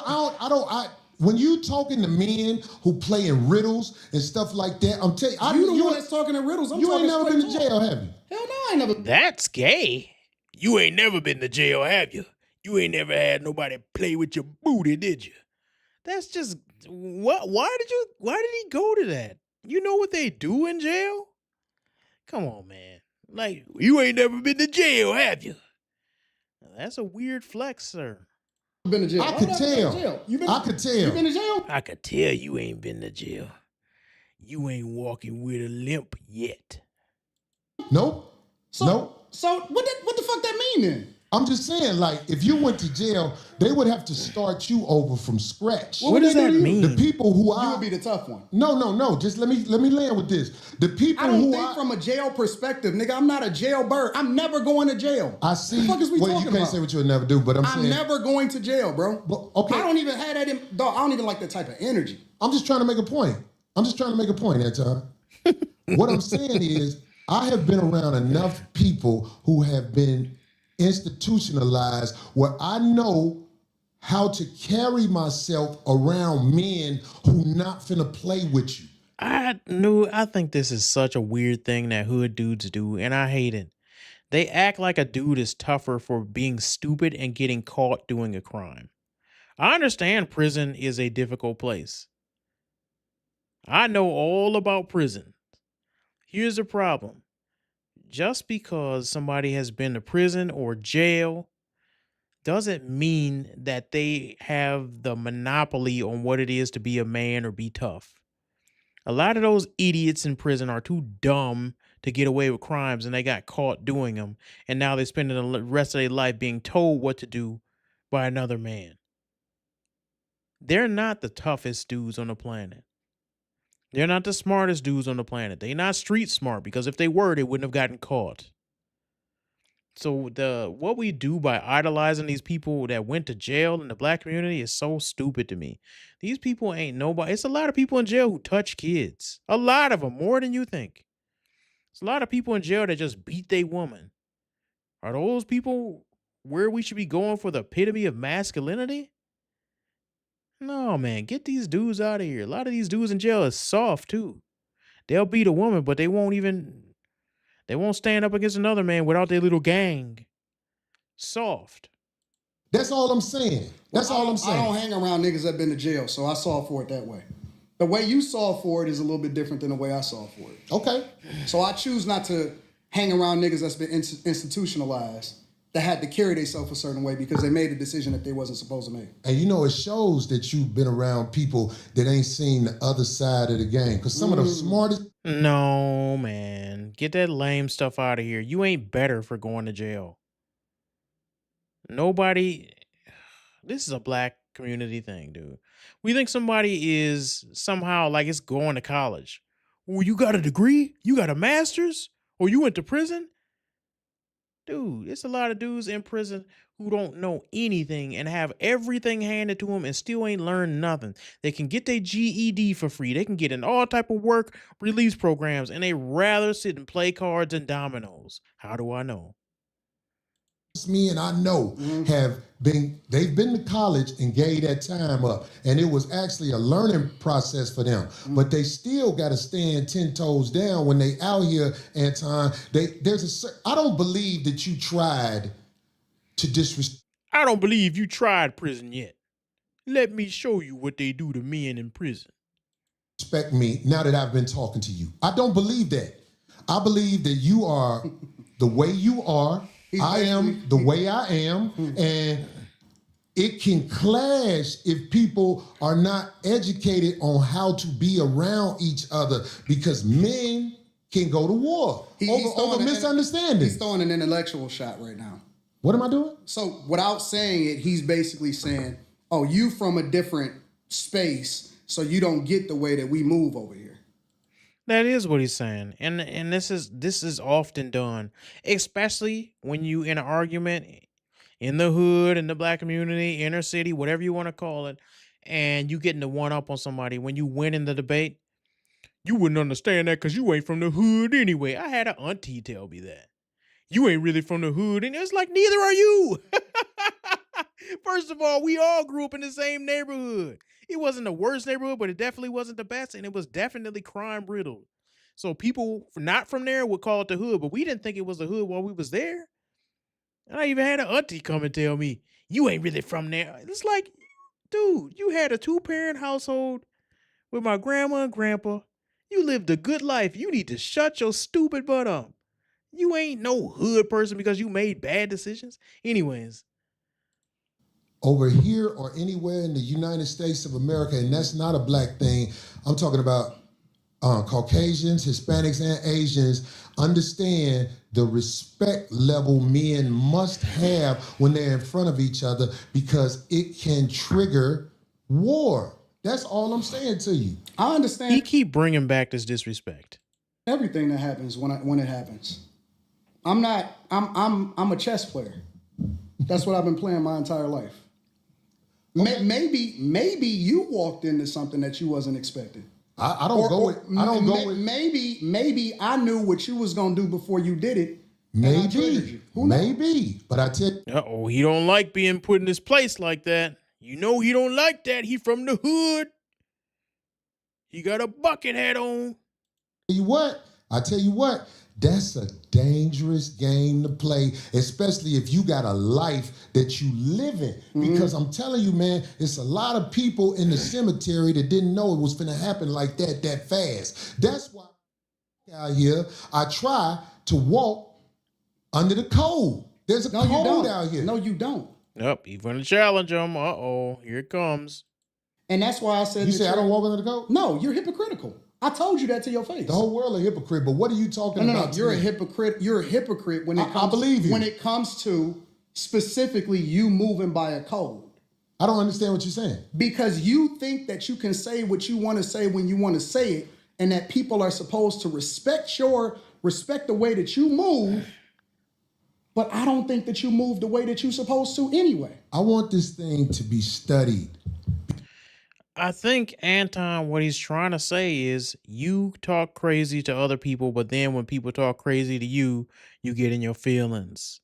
When you talking to men who play in riddles and stuff like that, I'm telling you, You the one that's talking in riddles. I'm you ain't talking never been to straight jail, have you? Hell no, I ain't never. That's gay. You ain't never been to jail, have you? You ain't never had nobody play with your booty, did you? That's just what. Why did he go to that? You know what they do in jail? Come on, man. Like, you ain't never been to jail, have you? That's a weird flex, sir. Been to jail. I Why could would been to tell. jail? You been, I could tell. You been to jail? I could tell you ain't been to jail. You ain't walking with a limp yet. Nope. Nope. So what the fuck that mean then? I'm just saying, like, if you went to jail, they would have to start you over from scratch. What does they that do to you? mean? The people who You would be the tough one. No. Just let me land with this. The people I don't who think from a jail perspective, nigga. I'm not a jailbird. I'm never going to jail. I see. The fuck is we well, you talking can't about? say what you'll never do, but I'm I'm saying never going to jail, bro. But, okay. I don't even have that in. Dog, I don't even like that type of energy. I'm just trying to make a point. Anton. What I'm saying is, I have been around enough people who have been institutionalized where I know how to carry myself around men who not finna play with you. I think this is such a weird thing that hood dudes do, and I hate it. They act like a dude is tougher for being stupid and getting caught doing a crime. I understand prison is a difficult place. I know all about prison. Here's the problem. Just because somebody has been to prison or jail doesn't mean that they have the monopoly on what it is to be a man or be tough. A lot of those idiots in prison are too dumb to get away with crimes and they got caught doing them. And now they're spending the rest of their life being told what to do by another man. They're not the toughest dudes on the planet. They're not the smartest dudes on the planet. They're not street smart because if they were, they wouldn't have gotten caught. So what we do by idolizing these people that went to jail in the black community is so stupid to me. These people ain't nobody. It's a lot of people in jail who touch kids. A lot of them, more than you think. There's a lot of people in jail that just beat their woman. Are those people where we should be going for the epitome of masculinity? No, man, get these dudes out of here. A lot of these dudes in jail is soft too. They'll beat a woman, but they won't stand up against another man without their little gang. Soft. That's all I'm saying. That's all I'm saying. I don't hang around niggas that been to jail, so I saw for it that way. The way you saw for it is a little bit different than the way I saw for it. Okay. So I choose not to hang around niggas that's been institutionalized, that had to carry themselves a certain way because they made a decision that they wasn't supposed to make. And you know, it shows that you've been around people that ain't seen the other side of the game. Because some of the smartest. No, man. Get that lame stuff out of here. You ain't better for going to jail. Nobody. This is a black community thing, dude. We think somebody is somehow like it's going to college. Well, you got a degree? You got a master's? Or you went to prison? Dude, it's a lot of dudes in prison who don't know anything and have everything handed to them and still ain't learned nothing. They can get their GED for free. They can get in all type of work release programs, and they rather sit and play cards and dominoes. How do I know? Me and I know they've been to college and gave that time up, and it was actually a learning process for them. But they still got to stand 10 toes down when they out here. Anton, I don't believe that you tried to disrespect. I don't believe you tried prison yet. Let me show you what they do to men in prison. Respect me now that I've been talking to you. I don't believe that. I believe that you are the way you are. I am the way I am, and it can clash if people are not educated on how to be around each other, because men can go to war over misunderstanding. He's throwing an intellectual shot right now. What am I doing? So without saying it, he's basically saying, oh, you from a different space, so you don't get the way that we move over here. That is what he's saying. And this is often done, especially when you in an argument in the hood, in the black community, inner city, whatever you want to call it, and you getting the one up on somebody. When you win in the debate, you wouldn't understand that because you ain't from the hood anyway. I had an auntie tell me that. You ain't really from the hood, and it's like, neither are you. First of all, we all grew up in the same neighborhood. It wasn't the worst neighborhood, but it definitely wasn't the best, and it was definitely crime riddled. So people not from there would call it the hood, but we didn't think it was the hood while we was there. And I even had an auntie come and tell me, you ain't really from there. It's like, dude, you had a 2-parent household with my grandma and grandpa. You lived a good life. You need to shut your stupid butt up. You ain't no hood person because you made bad decisions. Anyways. Over here or anywhere in the United States of America, and that's not a black thing. I'm talking about Caucasians, Hispanics, and Asians. Understand the respect level men must have when they're in front of each other, because it can trigger war. That's all I'm saying to you. I understand. He keep bringing back this disrespect. Everything that happens when it happens. I'm a chess player. That's what I've been playing my entire life. Maybe you walked into something that you wasn't expecting. I don't go with. Maybe I knew what you was gonna do before you did it. Maybe. But I tell you. Uh-oh, he don't like being put in this place like that. You know he don't like that. He from the hood. He got a bucket hat on. I tell you what. That's a dangerous game to play, especially if you got a life that you live in. Because I'm telling you, man, it's a lot of people in the cemetery that didn't know it was going to happen like that fast. That's why out here, I try to walk under the code. There's a code out here. No, you don't. Yep, he's going to challenge him. Uh-oh, here it comes. And that's why I said... You say I don't walk under the code? No, you're hypocritical. I told you that to your face. The whole world a hypocrite, but what are you talking about? No, you're a hypocrite. You're a hypocrite when it comes. I believe you. When it comes to specifically you moving by a code. I don't understand what you're saying. Because you think that you can say what you want to say when you want to say it, and that people are supposed to respect the way that you move. But I don't think that you move the way that you're supposed to anyway. I want this thing to be studied. I think Anton, what he's trying to say is you talk crazy to other people, but then when people talk crazy to you, you get in your feelings.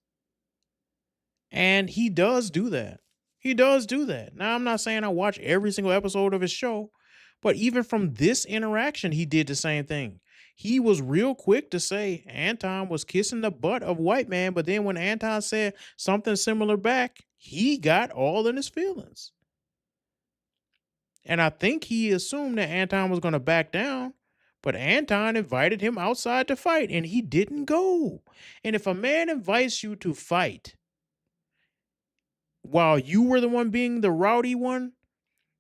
And he does do that. He does do that. Now, I'm not saying I watch every single episode of his show, but even from this interaction, he did the same thing. He was real quick to say Anton was kissing the butt of white man, but then when Anton said something similar back, he got all in his feelings. And I think he assumed that Anton was going to back down, but Anton invited him outside to fight, and he didn't go. And if a man invites you to fight while you were the one being the rowdy one,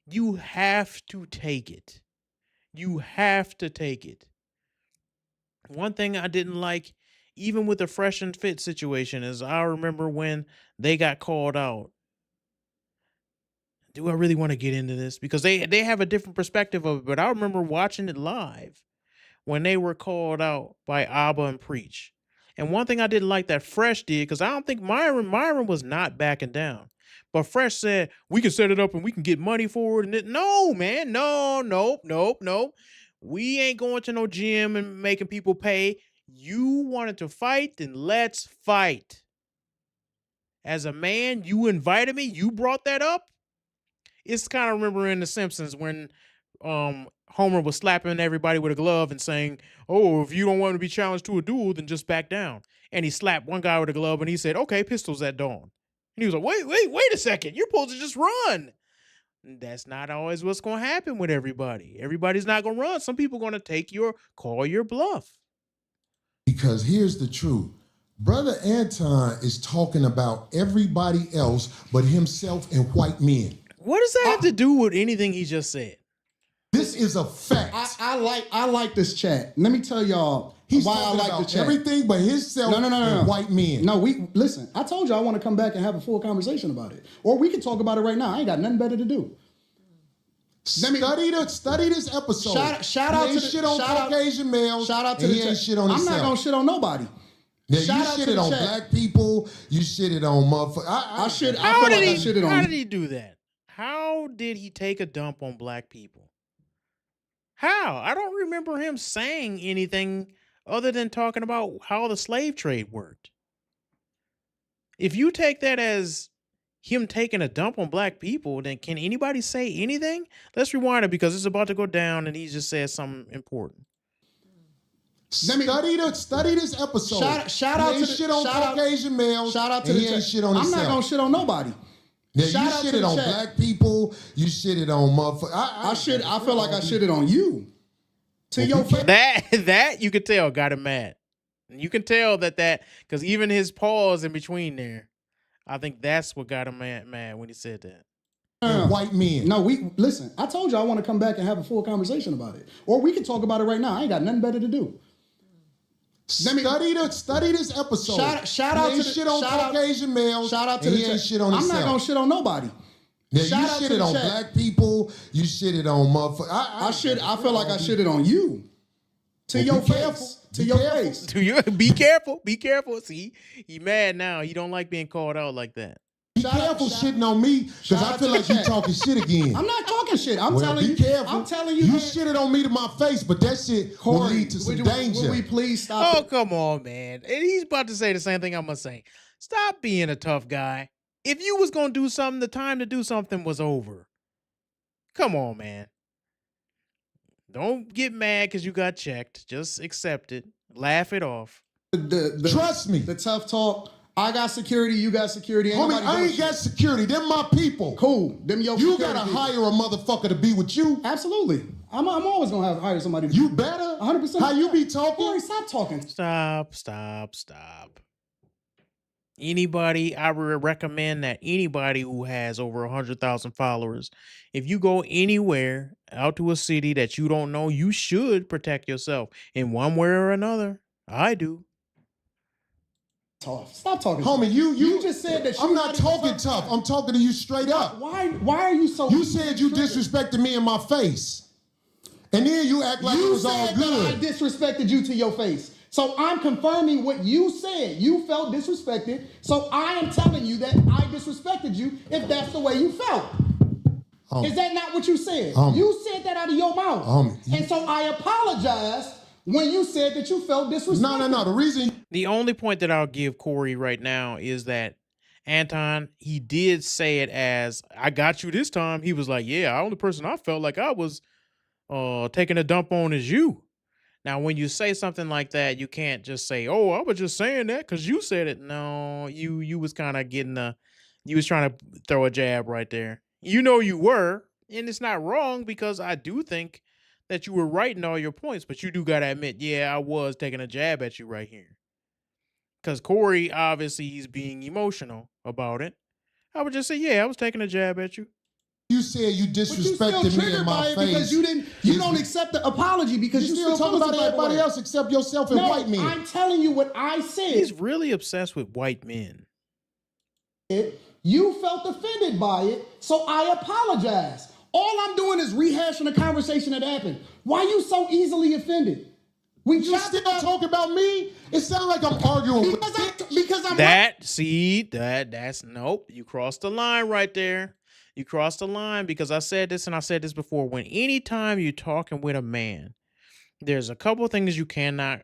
you have to take it. You have to take it. One thing I didn't like, even with the Fresh and Fit situation, is I remember when they got called out. Do I really want to get into this? Because they have a different perspective of it, but I remember watching it live when they were called out by Abba and Preach. And one thing I didn't like that Fresh did, because I don't think Myron was not backing down. But Fresh said, we can set it up and we can get money for it. And no, man, nope. We ain't going to no gym and making people pay. You wanted to fight, then let's fight. As a man, you invited me, you brought that up. It's kind of remembering The Simpsons when Homer was slapping everybody with a glove and saying, oh, if you don't want to be challenged to a duel, then just back down. And he slapped one guy with a glove and he said, okay, pistols at dawn. And he was like, wait a second. You're supposed to just run. And that's not always what's going to happen with everybody. Everybody's not going to run. Some people are going to call your bluff. Because here's the truth. Brother Anton is talking about everybody else but himself and white men. What does that have to do with anything he just said? This is a fact. I like this chat. Let me tell y'all He's why I talking like about the chat. everything but himself and white men. No, listen. I told you I want to come back and have a full conversation about it, or we can talk about it right now. I ain't got nothing better to do. Study this episode. Shout out to the shit on Caucasian males. Shout out to the chat. Shit on I'm not gonna shit on nobody. Now, you shitted on black people. You shitted on motherfuckers. I shitted on. How did he do that? How did he take a dump on black people? How? I don't remember him saying anything other than talking about how the slave trade worked. If you take that as him taking a dump on black people, then can anybody say anything? Let's rewind it because it's about to go down and he just said something important. Study this episode. Shout out to the shit on Caucasian males. Shout out to the chat. Shit on I'm not gonna shit on nobody. Now, you shitted on black people. You shitted on motherfuckers. I feel like I shitted on you. To your face. That you could tell got him mad. You can tell that because even his pause in between there, I think that's what got him mad when he said that. White men. No, listen. I told you I want to come back and have a full conversation about it, or we can talk about it right now. I ain't got nothing better to do. Study this episode. Shout out to the shit on Caucasian males. Shout out to the chat. Shit on I'm not gonna shit on nobody. Now, you shitted on black people. You shitted on motherfuckers. I feel like I shitted on you. To your face. To your face. Be careful. Be careful. See, he mad now. He don't like being called out like that. Be careful shitting on me because I feel like you talking shit again. I'm not talking shit. I'm telling you. Careful. I'm telling you. You shitted on me to my face, but that shit will lead to some danger. Will we please stop? Oh, come on, man. And he's about to say the same thing I'm going to say. Stop being a tough guy. If you was going to do something, the time to do something was over. Come on, man. Don't get mad because you got checked. Just accept it. Laugh it off. Trust me. The tough talk. I got security. You got security. Homie, I ain't got security. Them my people. Cool. Them your You gotta hire a motherfucker to be with you. Absolutely. I'm always gonna have to hire somebody. You better. 100%. How you be talking? Corey, stop talking. Stop. Anybody, I would recommend that anybody who has over 100,000 followers, if you go anywhere out to a city that you don't know, you should protect yourself in one way or another. I do. Tough. Stop talking. Homie, you just said that. I'm not talking tough. I'm talking to you straight up. Why are you so? You said you disrespected me in my face, and then you act like it was all good. I disrespected you to your face. So I'm confirming what you said. You felt disrespected. So I am telling you that I disrespected you if that's the way you felt. Is that not what you said? Homie. You said that out of your mouth. Homie. And so I apologized when you said that you felt disrespected. No. The reason The only point that I'll give Corey right now is that Anton, he did say it as, I got you this time. He was like, yeah, the only person I felt like I was taking a dump on is you. Now, when you say something like that, you can't just say, oh, I was just saying that because you said it. No, you was kind of you was trying to throw a jab right there. You know you were, and it's not wrong because I do think that you were right in all your points, but you do got to admit, yeah, I was taking a jab at you right here. Because Corey, obviously, he's being emotional about it. I would just say, yeah, I was taking a jab at you. you said you But you still disrespected me in triggered by my it face. because you don't accept the apology because You you still talking feel about some type of everybody way. else except yourself and No, white men. I'm telling you what I said. He's really obsessed with white men. You felt offended by it, so I apologize. All I'm doing is rehashing a conversation that happened. Why you so easily offended? We You still talk about me? It sounds like I'm arguing with because I'm That's nope. You crossed the line right there. You crossed the line because I said this and I said this before. When anytime you're talking with a man, there's a couple of things you cannot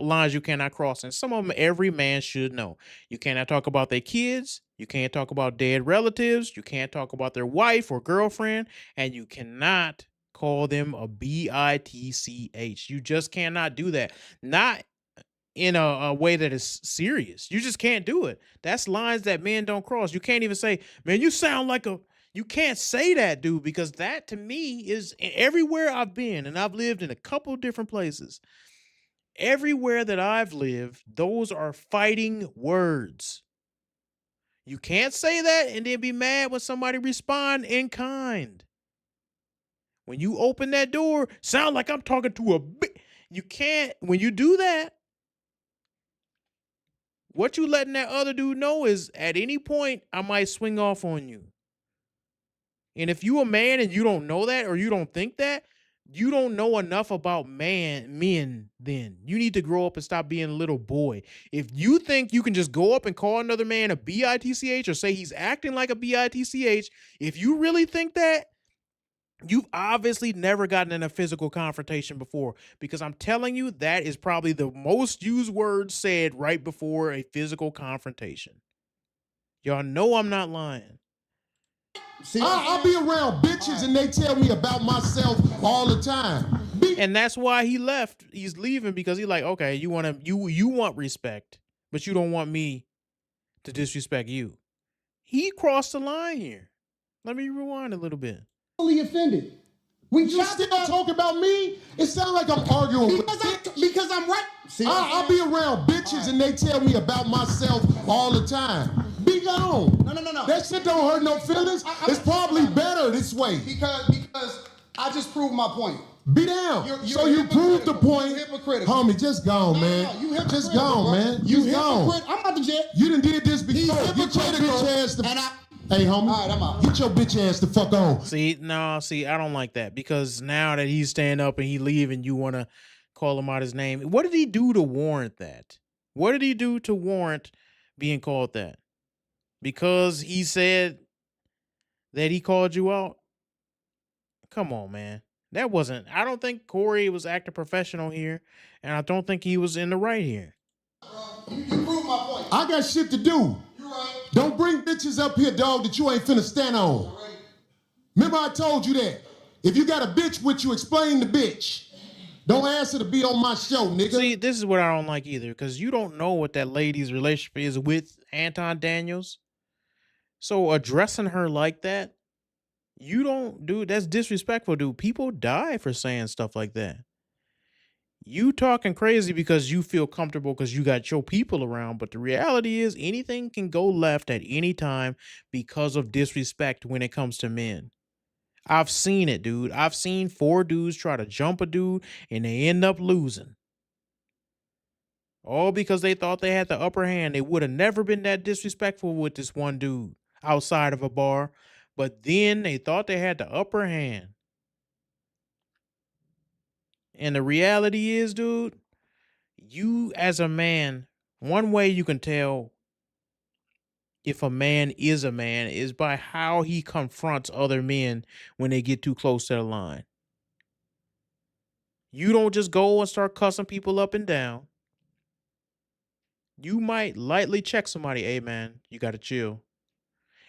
lines you cannot cross, and some of them every man should know. You cannot talk about their kids. You can't talk about dead relatives. You can't talk about their wife or girlfriend, and you cannot call them a bitch. You just cannot do that. Not in a way that is serious. You just can't do it. That's lines that men don't cross. You can't even say, man, you sound like a. You can't say that, dude, because that to me is everywhere I've been, and I've lived in a couple different places. Everywhere that I've lived, those are fighting words. You can't say that and then be mad when somebody respond in kind. When you open that door, sound like I'm talking to a you can't, when you do that, what you letting that other dude know is at any point I might swing off on you. And if you a man and you don't know that or you don't think that, you don't know enough about men then. You need to grow up and stop being a little boy. If you think you can just go up and call another man a bitch or say he's acting like a bitch, if you really think that, you've obviously never gotten in a physical confrontation before, because I'm telling you, that is probably the most used word said right before a physical confrontation. Y'all know I'm not lying. See, I'll be around bitches and they tell me about myself all the time. And that's why he left. He's leaving because he's like, okay, you want respect, but you don't want me to disrespect you. He crossed the line here. Let me rewind a little bit. offended. You still talk about me? It sounds like I'm arguing because I'm right. See, I'll be around bitches and they tell me about myself all the time. Be gone. No. That shit don't hurt no feelings. It's probably better this way. Because I just proved my point. Be down. You're So you proved the point. You're hypocritical. Homie, just gone, man. You hypocritical, Just gone, bro. man. You Just gone. hypocrite. I'm about to jet. You done did this before. Get your hypocritical, bitch ass the and I- Hey, homie. All right, I'm out. Get your bitch ass the fuck on. See, I don't like that, because now that he's staying up and he leaving, you want to call him out his name. What did he do to warrant that? What did he do to warrant being called that? Because he said that he called you out? Come on, man. That wasn't, I don't think Corey was acting professional here, and I don't think he was in the right here. You proved my point. I got shit to do. You're right. Don't bring bitches up here, dog, that you ain't finna stand on. Right. Remember I told you that. If you got a bitch with you, explain the bitch. Don't ask her to be on my show, nigga. See, this is what I don't like either, because you don't know what that lady's relationship is with Anton Daniels. So addressing her like that, you don't, dude, that's disrespectful, dude. People die for saying stuff like that. You talking crazy because you feel comfortable because you got your people around, but the reality is anything can go left at any time because of disrespect when it comes to men. I've seen it, dude. I've seen 4 dudes try to jump a dude and they end up losing. All because they thought they had the upper hand. They would have never been that disrespectful with this one dude outside of a bar, but then they thought they had the upper hand. And the reality is, dude, you as a man, one way you can tell if a man is by how he confronts other men when they get too close to the line. You don't just go and start cussing people up and down. You might lightly check somebody, hey man, you got to chill.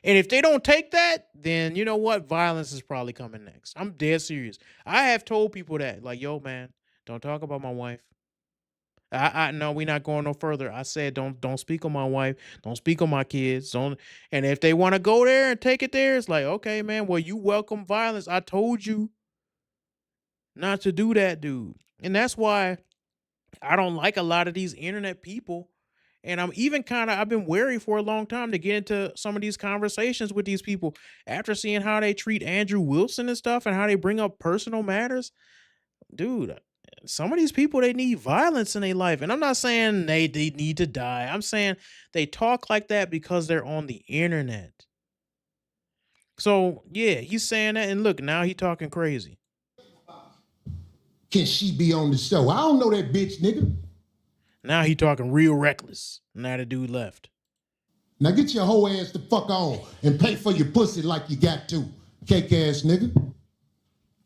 And if they don't take that, then you know what? Violence is probably coming next. I'm dead serious. I have told people that, like, yo, man, don't talk about my wife. I no, we're not going no further. I said don't speak on my wife, don't speak on my kids, don't. And if they want to go there and take it there, it's like, okay, man, well, you welcome violence. I told you not to do that, dude. And that's why I don't like a lot of these internet people. And I'm even I've been wary for a long time to get into some of these conversations with these people after seeing how they treat Andrew Wilson and stuff and how they bring up personal matters. Dude, some of these people, they need violence in their life. And I'm not saying they need to die. I'm saying they talk like that because they're on the internet. So yeah, he's saying that, and look, now he talking crazy. Can she be on the show? I don't know that bitch, nigga. Now he talking real reckless. Now the dude left. Now get your whole ass the fuck on and pay for your pussy like you got to, cake ass nigga.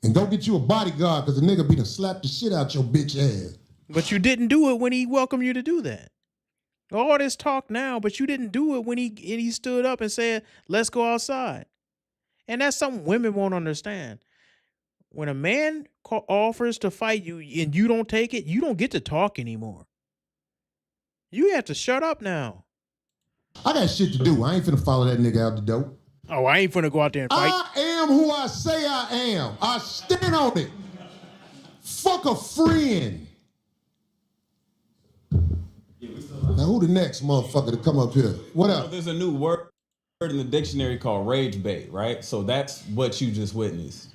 And go get you a bodyguard because the nigga be to slap the shit out your bitch ass. But you didn't do it when he welcomed you to do that. All this talk now, but you didn't do it when he stood up and said, let's go outside. And that's something women won't understand. When a man offers to fight you and you don't take it, you don't get to talk anymore. You have to shut up now. I got shit to do. I ain't finna follow that nigga out the door. Oh, I ain't finna go out there and fight. I am who I say I am. I stand on it. Fuck a friend. Now who the next motherfucker to come up here? What up? There's a new word in the dictionary called rage bait, right? So that's what you just witnessed.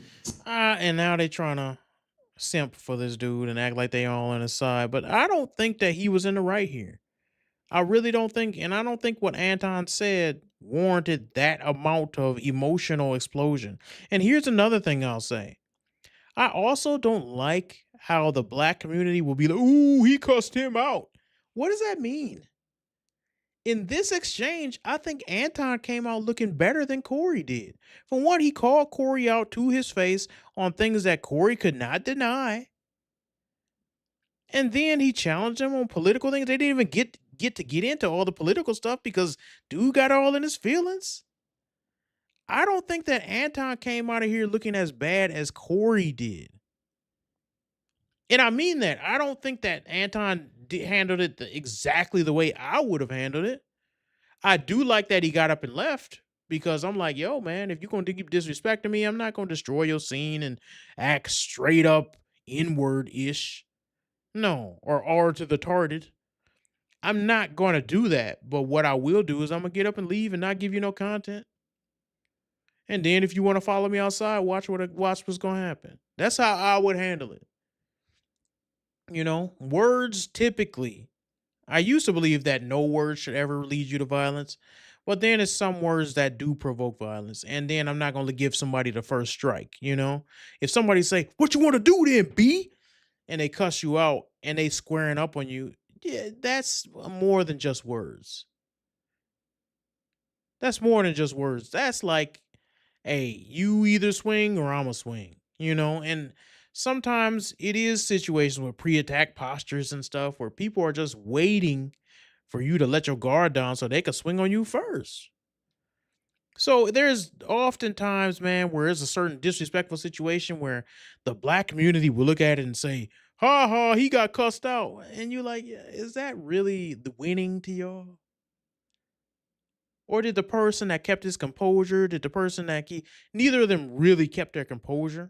And now they trying to simp for this dude and act like they all on his side. But I don't think that he was in the right here. I really don't think, and I don't think what Anton said warranted that amount of emotional explosion. And here's another thing I'll say. I also don't like how the black community will be like, ooh, he cussed him out. What does that mean? In this exchange, I think Anton came out looking better than Corey did. For one, he called Corey out to his face on things that Corey could not deny. And then he challenged him on political things. They didn't even get into all the political stuff because dude got all in his feelings. I don't think that Anton came out of here looking as bad as Corey did. And I mean that. I don't think that Anton handled it exactly the way I would have handled it. I do like that he got up and left because I'm like, yo, man, if you're going to keep disrespecting me, I'm not going to destroy your scene and act straight up inward-ish. No, or R to the tarded. I'm not going to do that. But what I will do is I'm going to get up and leave and not give you no content. And then if you want to follow me outside, watch what's going to happen. That's how I would handle it. You know, words typically, I used to believe that no words should ever lead you to violence. But then there's some words that do provoke violence. And then I'm not going to give somebody the first strike, you know? If somebody say, what you want to do then, B? And they cuss you out and they squaring up on you, yeah, that's more than just words. That's more than just words. That's like, hey, you either swing or I'm a swing, you know? And sometimes it is situations with pre-attack postures and stuff where people are just waiting for you to let your guard down so they can swing on you first. So there's often times, man, where there's a certain disrespectful situation where the black community will look at it and say, ha ha, he got cussed out. And you're like, yeah, is that really the winning to y'all? Or did the person that kept his composure, neither of them really kept their composure?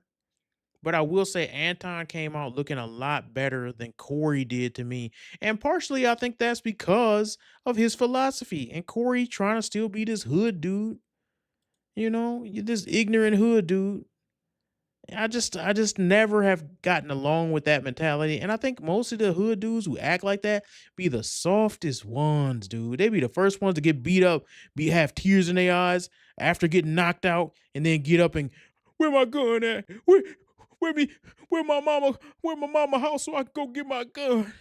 But I will say Anton came out looking a lot better than Corey did to me. And partially, I think that's because of his philosophy. And Corey trying to still be this hood dude. You know, you're this ignorant hood dude. I just never have gotten along with that mentality. And I think most of the hood dudes who act like that be the softest ones, dude. They be the first ones to get beat up, have tears in their eyes after getting knocked out, and then get up and, where my gun at? Where my mama house so I can go get my gun.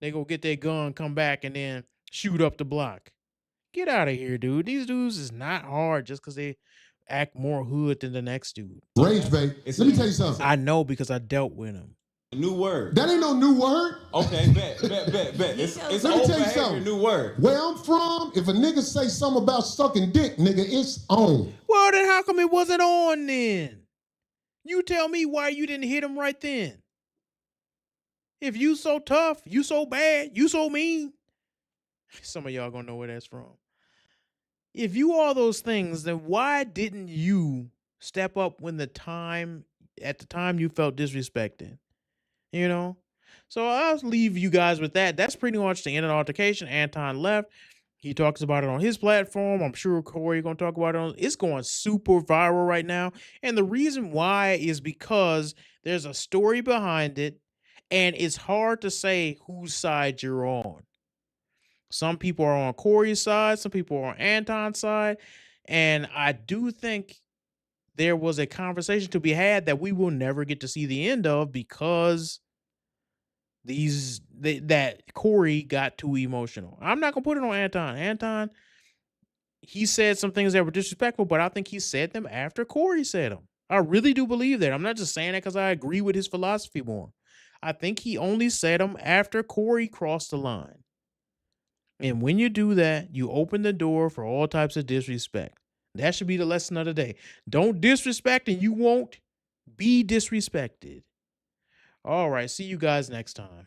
They go get their gun, come back, and then shoot up the block. Get out of here, dude. These dudes is not hard just because they act more hood than the next dude. Rage bait. It's Let me a- tell you something. I know because I dealt with him. A new word. That ain't no new word. Okay, bet. It's Let me old tell you behavior, something. new word. Where I'm from, if a nigga say something about sucking dick, nigga, it's on. Well, then how come it wasn't on then? You tell me why you didn't hit him right then. If you so tough, you so bad, you so mean. Some of y'all gonna know where that's from. If you are those things, then why didn't you step up when at the time you felt disrespected? You know? So I'll leave you guys with that. That's pretty much the end of the altercation. Anton left. He talks about it on his platform. I'm sure Corey gonna talk about it. It's going super viral right now. And the reason why is because there's a story behind it, and it's hard to say whose side you're on. Some people are on Corey's side, some people are on Anton's side. And I do think there was a conversation to be had that we will never get to see the end of because that Corey got too emotional. I'm not gonna put it on Anton. Anton, he said some things that were disrespectful, but I think he said them after Corey said them. I really do believe that. I'm not just saying that because I agree with his philosophy more. I think he only said them after Corey crossed the line. And when you do that, you open the door for all types of disrespect. That should be the lesson of the day. Don't disrespect and you won't be disrespected. All right. See you guys next time.